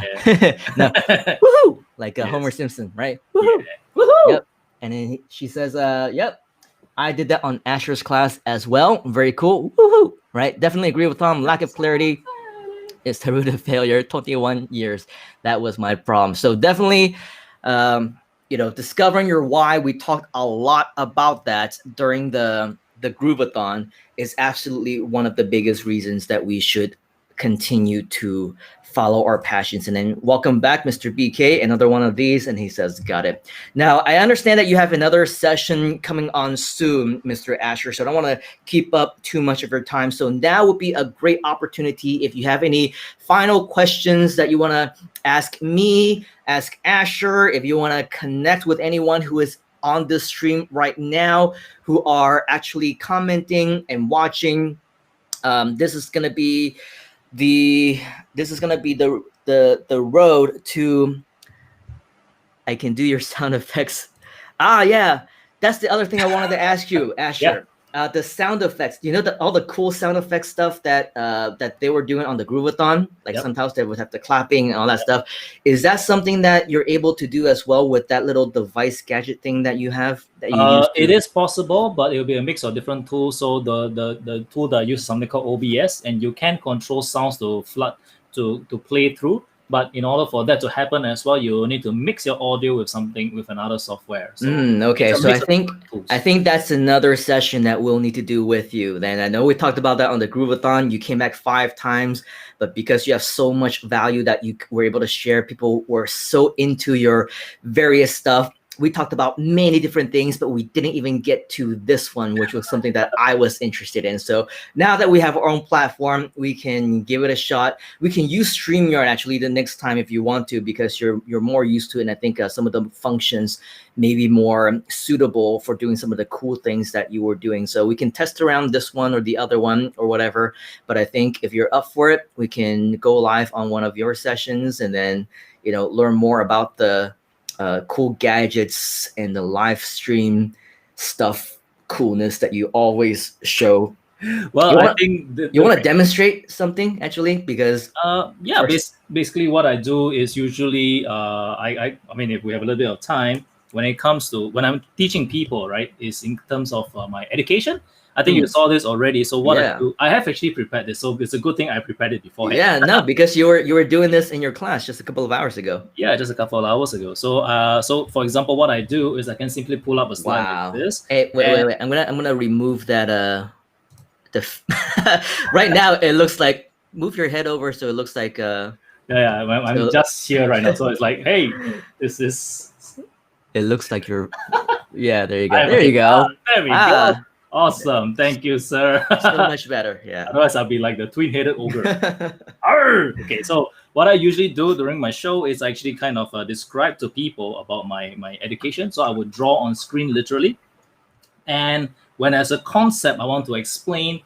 No, woohoo! Like Homer Simpson, right? Woohoo! Woohoo! Yep. And then she says, "Yep, I did that on Asher's class as well. Very cool. Woohoo! Right? Definitely agree with Tom. Lack of clarity is the root of failure. 21 years. That was my problem. So definitely, discovering your why. We talked a lot about that during the Groovathon. Is absolutely one of the biggest reasons that we should continue to follow our passions. And then welcome back, Mr. BK, another one of these. And he says, got it. Now, I understand that you have another session coming on soon, Mr. Asher, so I don't want to keep up too much of your time. So now would be a great opportunity if you have any final questions that you want to ask me, ask Asher, if you want to connect with anyone who is on this stream right now, who are actually commenting and watching. This is gonna be the road to. I can do your sound effects. Yeah, that's the other thing I wanted to ask you, Asher. The sound effects, all the cool sound effects stuff that they were doing on the Groovathon, like Yep. sometimes they would have the clapping and all that stuff. Is that something that you're able to do as well with that little device gadget thing that you have that you use It to? is possible, but it will be a mix of different tools. So the tool that I use is something called OBS, and you can control sounds to flood to play through. But in order for that to happen as well, you need to mix your audio with something with another software. So it's Okay, a so mix of different I tools. think that's another session that we'll need to do with you. Then I know we talked about that on the Groovathon. You came back 5 times, but because you have so much value that you were able to share, people were so into your various stuff. We talked about many different things, but we didn't even get to this one, which was something that I was interested in. So now that we have our own platform, we can give it a shot. We can use StreamYard actually the next time if you want to, because you're more used to it. And I think some of the functions may be more suitable for doing some of the cool things that you were doing. So we can test around this one or the other one or whatever. But I think if you're up for it, we can go live on one of your sessions and then learn more about the cool gadgets and the live stream stuff coolness that you always show. Well, You I want think you want to demonstrate something actually because yeah, basically what I do is usually I mean if we have a little bit of time when it comes to when I'm teaching people, right, is in terms of my education. I think you mm, saw this already. So what I yeah. do, I have actually prepared this. So it's a good thing I prepared it beforehand. Yeah, no, because you were doing this in your class just a couple of hours ago. Yeah, just a couple of hours ago. So so for example, what I do is I can simply pull up a slide like Wow. this. Hey, wait, And wait, wait. I'm gonna remove that right now it looks like move your head over so it looks like I'm so just here right now. So it's like, hey, this is it looks like you're yeah, there you go. I There you okay. go. There we go. Ah, Awesome. Thank you, sir. so much better. Yeah. Otherwise, I'll be like the twin-headed ogre. Arr! Okay, so what I usually do during my show is actually kind of describe to people about my education. So I would draw on screen literally, and when as a concept I want to explain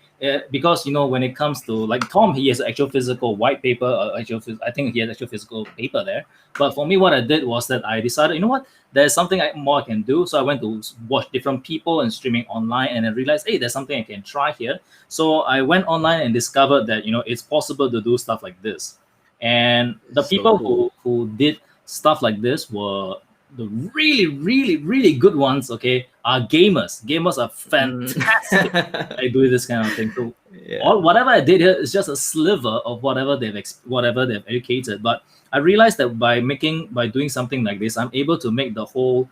because when it comes to like Tom, he has actual physical white paper, I think he has actual physical paper there. But for me, what I did was that I decided, what, there's something more I can do. So I went to watch different people and streaming online, and I realized, hey, there's something I can try here. So I went online and discovered that it's possible to do stuff like this. And the So people cool. who did stuff like this were the really, really, really good ones, okay, are gamers. Gamers are Mm. fantastic at doing this kind of thing. So Yeah. all whatever I did here is just a sliver of whatever whatever they've educated. But I realized that by doing something like this, I'm able to make the whole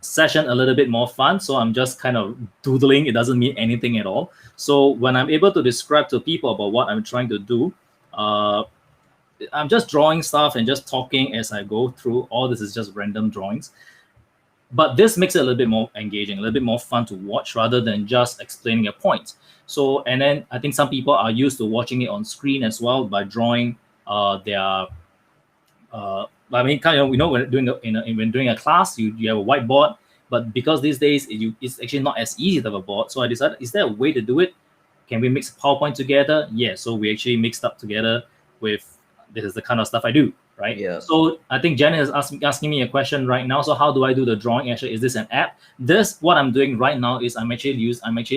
session a little bit more fun. So I'm just kind of doodling. It doesn't mean anything at all. So when I'm able to describe to people about what I'm trying to do, uh, I'm just drawing stuff and just talking as I go through. All this is just random drawings. But this makes it a little bit more engaging, a little bit more fun to watch rather than just explaining a point. So, and then I think some people are used to watching it on screen as well by drawing their. I mean, kind of, when doing when doing a class, you have a whiteboard, but because these days it's actually not as easy to have a board. So I decided, is there a way to do it? Can we mix PowerPoint together? Yeah, so we actually mixed up together with this is the kind of stuff I do, right? Yeah. So I think Janet is asking me a question right now. So how do I do the drawing? Actually, is this an app? This what I'm doing right now is I'm actually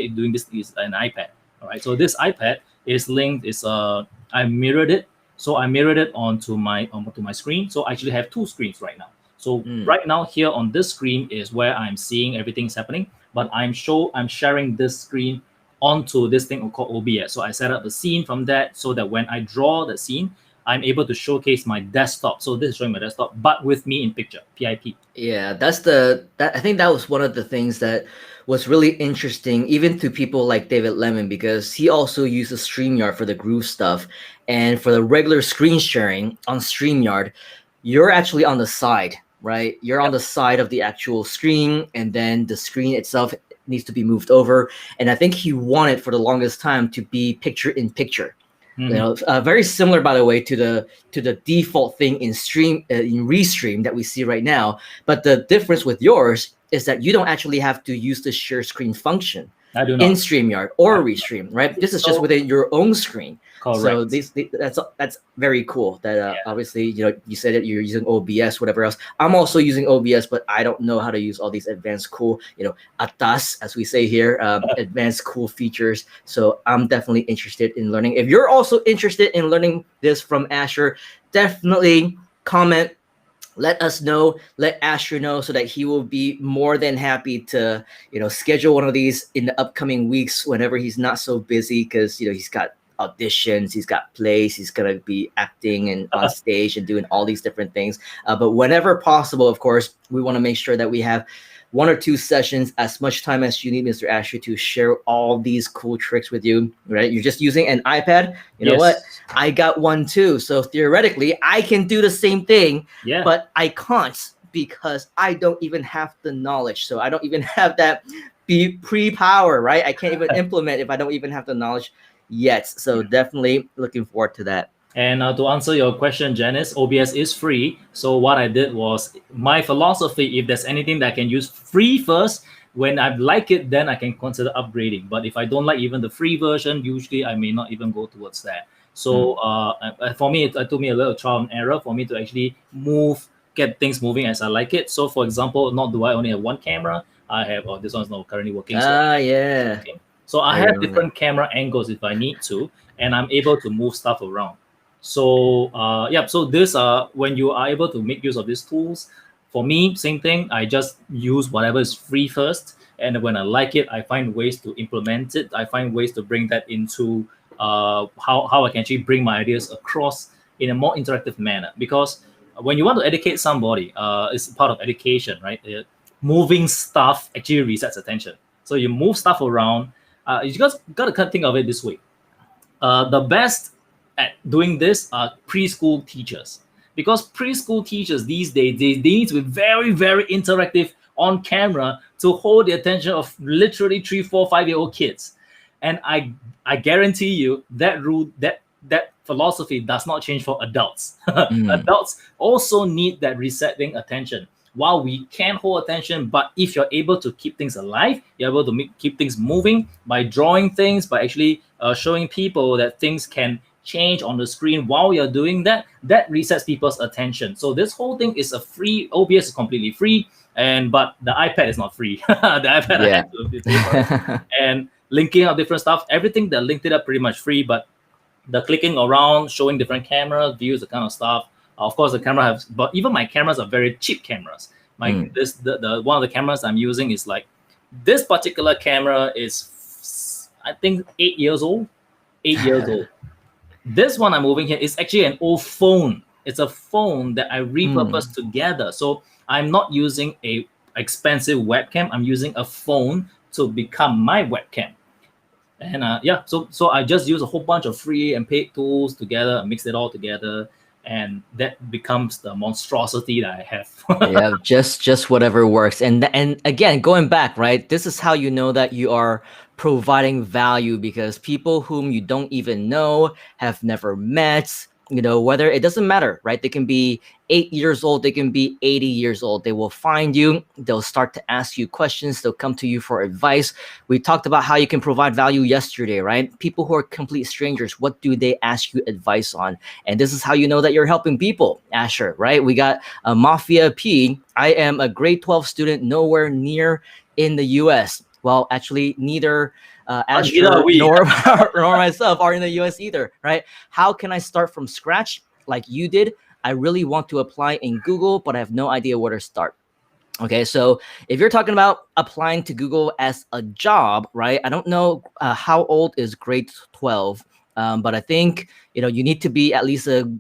doing this is an iPad. All right. So this iPad is linked. I mirrored it. So I mirrored it onto my screen. So I actually have two screens right now. So right now here on this screen is where I'm seeing everything's happening, but I'm sharing this screen onto this thing called OBS. So I set up the scene from that so that when I draw the scene, I'm able to showcase my desktop. So this is showing my desktop, but with me in picture, PIP. Yeah, I think that was one of the things that was really interesting, even to people like David Lemon, because he also uses StreamYard for the groove stuff. And for the regular screen sharing on StreamYard, you're actually on the side, right? You're on Yep. the side of the actual screen, and then the screen itself needs to be moved over. And I think he wanted for the longest time to be picture in picture. Very similar, by the way, to the default thing in Restream that we see right now. But the difference with yours is that you don't actually have to use the share screen function I do in not. StreamYard or Restream, right? This is just So within your own screen. So Correct. that's very cool. That Yeah. obviously, you said that you're using OBS, whatever else. I'm also using OBS, but I don't know how to use all these advanced cool, atas as we say here, advanced cool features. So I'm definitely interested in learning. If you're also interested in learning this from Asher, definitely comment, let us know, let Asher know, so that he will be more than happy to schedule one of these in the upcoming weeks whenever he's not so busy, because he's got auditions, he's got plays, he's gonna be acting and on stage and doing all these different things, but whenever possible, of course, we want to make sure that we have one or two sessions, as much time as you need, Mr. Asher, to share all these cool tricks with you. Right, you're just using an iPad. You know what, Yes. I got one too, so theoretically I can do the same thing, Yeah. but I can't because I don't even have the knowledge. So I don't even have that pre-power, right? I can't even implement if I don't even have the knowledge yet. So definitely looking forward to that. And to answer your question, Janice, OBS is free. So what I did was my philosophy: if there's anything that I can use free first, when I like it, then I can consider upgrading. But if I don't like even the free version, usually I may not even go towards that. So for me, it took me a little trial and error for me to actually get things moving as I like it. So for example, not do I only have one camera. I have, this one's not currently working. So Ah, yeah, okay. So I I have remember that. different camera angles if I need to, and I'm able to move stuff around. So yeah, so this when you are able to make use of these tools, for me, same thing. I just use whatever is free first, and when I like it, I find ways to implement it. I find ways to bring that into how I can actually bring my ideas across in a more interactive manner. Because when you want to educate somebody, it's part of education, right? Moving stuff actually resets attention. So you move stuff around. You just got to think of it this way: the best at doing this are preschool teachers, because preschool teachers these days they need to be very, very interactive on camera to hold the attention of literally 3 4 5 year old kids. And I guarantee you that that philosophy does not change for adults. Mm, Adults also need that resetting attention. While we can hold attention, but if you're able to keep things alive, you're able to keep things moving by drawing things, by actually showing people that things can change on the screen while you're doing that, that resets people's attention. So this whole thing is a free. OBS is completely free, and but the iPad is not free. The iPad I yeah. had to pay for it. And linking up different stuff, everything that linked it up pretty much free, but the clicking around, showing different camera views, the kind of stuff. Of course, the camera has, but even my cameras are very cheap cameras. My Mm. this the one of the cameras I'm using is like, this particular camera is, I think, 8 years old. 8 years old. This one I'm moving here is actually an old phone. It's a phone that I repurposed Mm. together. So I'm not using a expensive webcam. I'm using a phone to become my webcam. And yeah, so I just use a whole bunch of free and paid tools together, mix it all together, and that becomes the monstrosity that I have. Yeah, just whatever works. And again, going back, right? This is how you know that you are providing value, because people whom you don't even know, have never met, whether it doesn't matter, right? They can be 8 years old, they can be 80 years old. They will find you, they'll start to ask you questions, they'll come to you for advice. We talked about how you can provide value yesterday, right? People who are complete strangers, what do they ask you advice on? And this is how you know that you're helping people, Asher, right? We got Mafia P. I am a grade 12 student, nowhere near in the US. Well, actually, neither Neither are Asher we. nor myself are in the US either, right? How can I start from scratch like you did? I really want to apply in Google, but I have no idea where to start. Okay, so if you're talking about applying to Google as a job, right? I don't know how old is grade 12, but I think you need to be at least a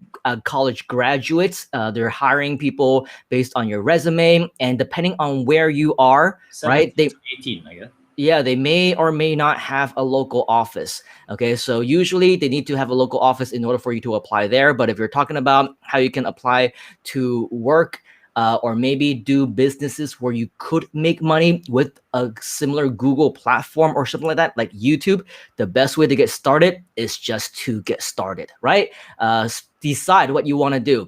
college graduate. They're hiring people based on your resume, and depending on where you are, right? 17 to 18, I guess. Yeah, they may or may not have a local office. Okay, so usually they need to have a local office in order for you to apply there. But if you're talking about how you can apply to work, or maybe do businesses where you could make money with a similar Google platform or something like that, like YouTube, the best way to get started is just to get started, right? Decide what you want to do.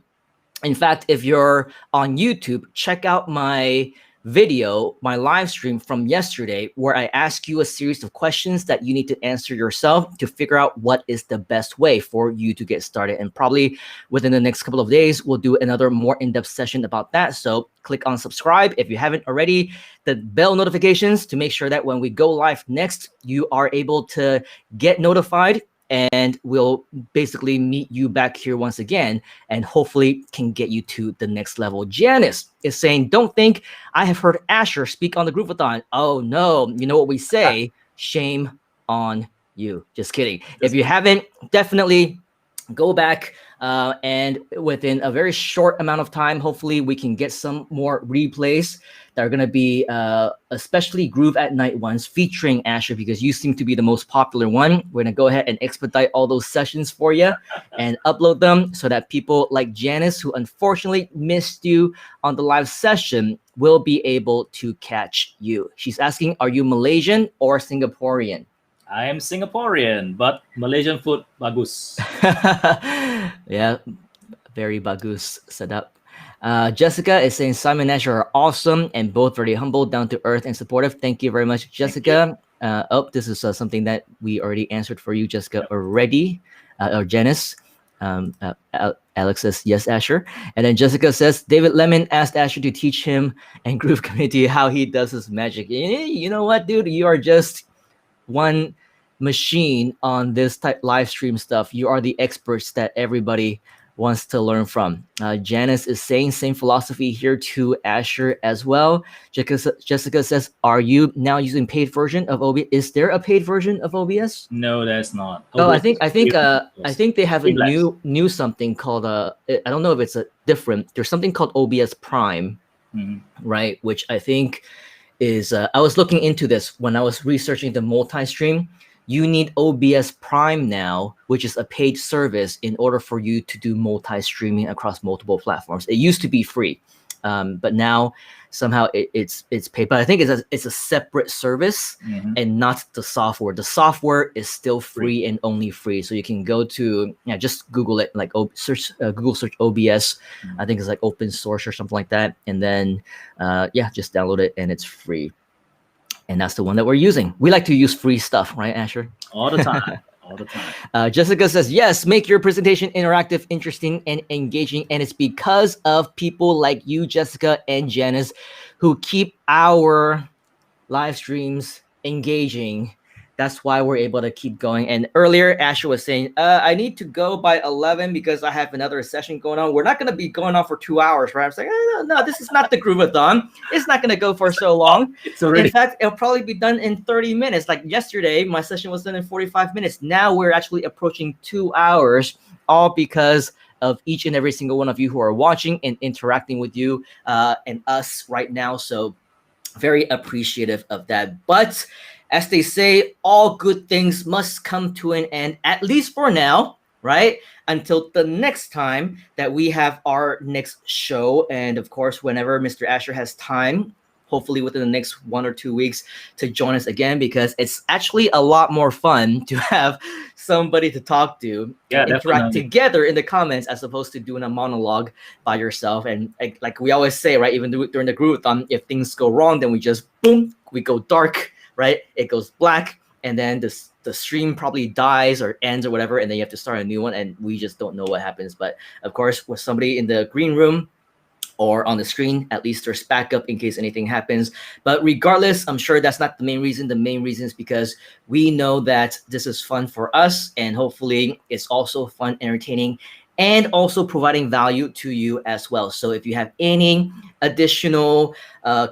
In fact, if you're on YouTube, check out my video, my live stream from yesterday, where I ask you a series of questions that you need to answer yourself to figure out what is the best way for you to get started. And probably within the next couple of days, we'll do another more in-depth session about that. So click on subscribe if you haven't already, the bell notifications to make sure that when we go live next, you are able to get notified, and we'll basically meet you back here once again and hopefully can get you to the next level. Janice is saying, don't think I have heard Asher speak on the Groovathon. Oh no, you know what we say? Shame on you. Just kidding. If you haven't, definitely go back, and within a very short amount of time, hopefully we can get some more replays that are going to be especially Groove at Night ones featuring Asher, because you seem to be the most popular one. We're going to go ahead and expedite all those sessions for you and upload them so that people like Janice, who unfortunately missed you on the live session, will be able to catch you. She's asking, are you Malaysian or Singaporean? I am Singaporean, but Malaysian food bagus. Yeah, very bagus setup. Jessica is saying Simon and Asher are awesome and both very humble, down to earth, and supportive. Thank you very much, Jessica. This is something that we already answered for you, Jessica, already, or Janice. Alex says, yes, Asher. And then Jessica says, David Lemon asked Asher to teach him and Groove Community how he does his magic. You know what, dude? You are just one machine on this type live stream stuff. You are the experts that everybody wants to learn from. Janice is saying same philosophy here to Asher as well. Jessica says, are you now using paid version of OBS? Is there a paid version of OBS? No, there's not. Oh, I think they have a new something called I don't know if it's a different. There's something called OBS Prime, right? Which I think is I was looking into this when I was researching the multi-stream. You need OBS Prime now, which is a paid service in order for you to do multi-streaming across multiple platforms. It used to be free, but now somehow it's paid. But I think it's a separate service and not the software. The software is still free and only free. So you can go to just Google it, like search Google search OBS. I think it's like open source or something like that, and then just download it and it's free. And that's the one that we're using. We like to use free stuff, right, Asher? All the time. All the time. Jessica says, yes, make your presentation interactive, interesting, and engaging. And it's because of people like you, Jessica and Janice, who keep our live streams engaging. That's why we're able to keep going. And earlier, Asher was saying, I need to go by 11 because I have another session going on. We're not going to be going on for 2 hours, right? I was like, no, this is not the Groovathon. It's not going to go for so long. In fact, it'll probably be done in 30 minutes. Like yesterday, my session was done in 45 minutes. Now we're actually approaching 2 hours, all because of each and every single one of you who are watching and interacting with you and us right now. So very appreciative of that. But as they say, all good things must come to an end, at least for now, right? Until the next time that we have our next show. And of course, whenever Mr. Asher has time, hopefully within the next 1 or 2 weeks, to join us again, because it's actually a lot more fun to have somebody to talk to, interact together in the comments, as opposed to doing a monologue by yourself. And like we always say, right, even during the Groovathon, if things go wrong, then we just, boom, we go dark, right? It goes black, and then the stream probably dies or ends or whatever, and then you have to start a new one, and we just don't know what happens. But of course, with somebody in the green room or on the screen, at least there's backup in case anything happens. But regardless, I'm sure that's not the main reason. The main reason is because we know that this is fun for us, and hopefully it's also fun, entertaining, and also providing value to you as well. So if you have any additional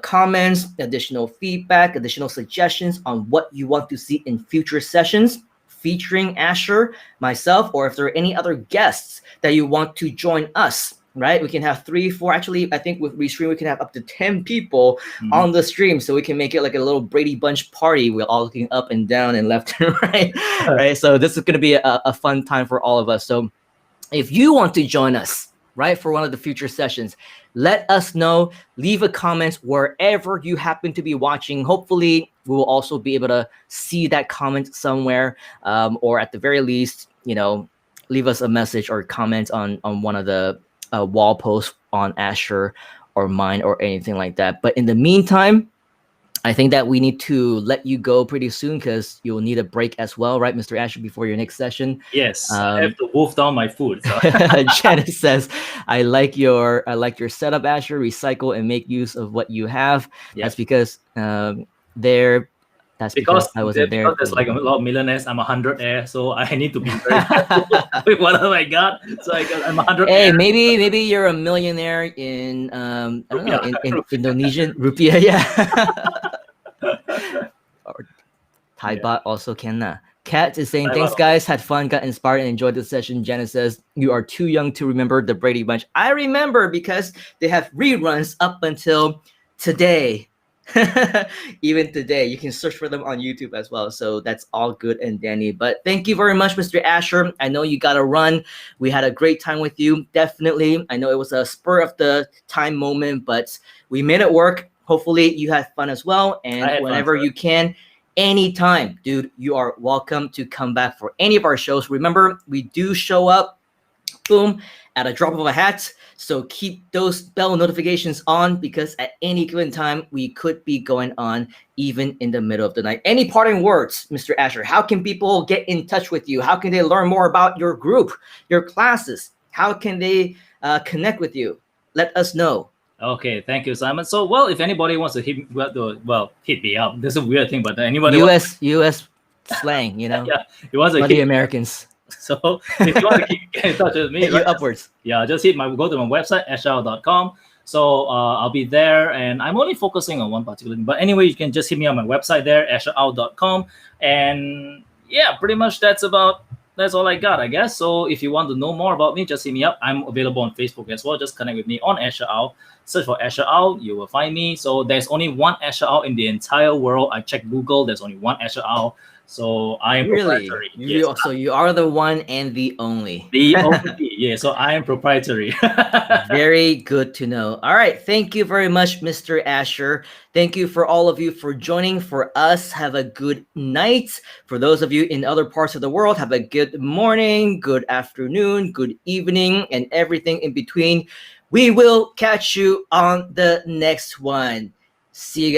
comments, additional feedback, additional suggestions on what you want to see in future sessions featuring Asher, myself, or if there are any other guests that you want to join us, right? We can have 3, 4, actually, I think with Restream, we can have up to 10 people on the stream. So we can make it like a little Brady Bunch party. We're all looking up and down and left and right, right? So this is going to be a fun time for all of us. So if you want to join us, right, for one of the future sessions, let us know. Leave a comment wherever you happen to be watching. Hopefully, we will also be able to see that comment somewhere, or at the very least, leave us a message or comment on one of the wall posts on Asher or mind or anything like that. But in the meantime, I think that we need to let you go pretty soon because you'll need a break as well, right, Mr. Asher, before your next session. Yes, I have to wolf down my food. So. Janice says, I like your setup, Asher. Recycle and make use of what you have. Yeah. That's because they're because I wasn't there. Because there's like a lot of millionaires. I'm 100 so I need to be very careful with whatever I got. So I'm 100. Hey, maybe you're a millionaire in I don't know, in Indonesian rupiah, yeah. Or Thai baht also can. Kat is saying, thanks guys, had fun, got inspired and enjoyed the session. Janice says, you are too young to remember the Brady Bunch. I remember because they have reruns up until today. Even today, you can search for them on YouTube as well. So that's all good and dandy. But thank you very much, Mr. Asher. I know you got to run. We had a great time with you. Definitely. I know it was a spur of the time moment, but we made it work. Hopefully you had fun as well. And whenever you can, anytime, dude, you are welcome to come back for any of our shows. Remember, we do show up, boom, at a drop of a hat. So keep those bell notifications on because at any given time, we could be going on even in the middle of the night. Any parting words, Mr. Asher? How can people get in touch with you? How can they learn more about your group, your classes? How can they connect with you? Let us know. Okay, thank you, Simon. So, well, if anybody wants to hit me up. This is a weird thing, but anybody US slang, you know. Yeah, you want to hit the Americans. So, if you want to get in touch with me, hit you upwards. Just go to my website asher.com. So I'll be there, and I'm only focusing on one particular thing. But anyway, you can just hit me on my website there, asherout.com, and yeah, pretty much that's all I got, I guess. So if you want to know more about me, just hit me up. I'm available on Facebook as well. Just connect with me on Asher Out. Search for Asher Out, you will find me. So there's only one Asher Out in the entire world. I checked Google, there's only one Asher Out. So I am proprietary. Yes. So you are the one and the only. The only, yeah. So I am proprietary. Very good to know. All right. Thank you very much, Mr. Asher. Thank you for all of you for joining. For us, have a good night. For those of you in other parts of the world, have a good morning, good afternoon, good evening, and everything in between. We will catch you on the next one. See you guys.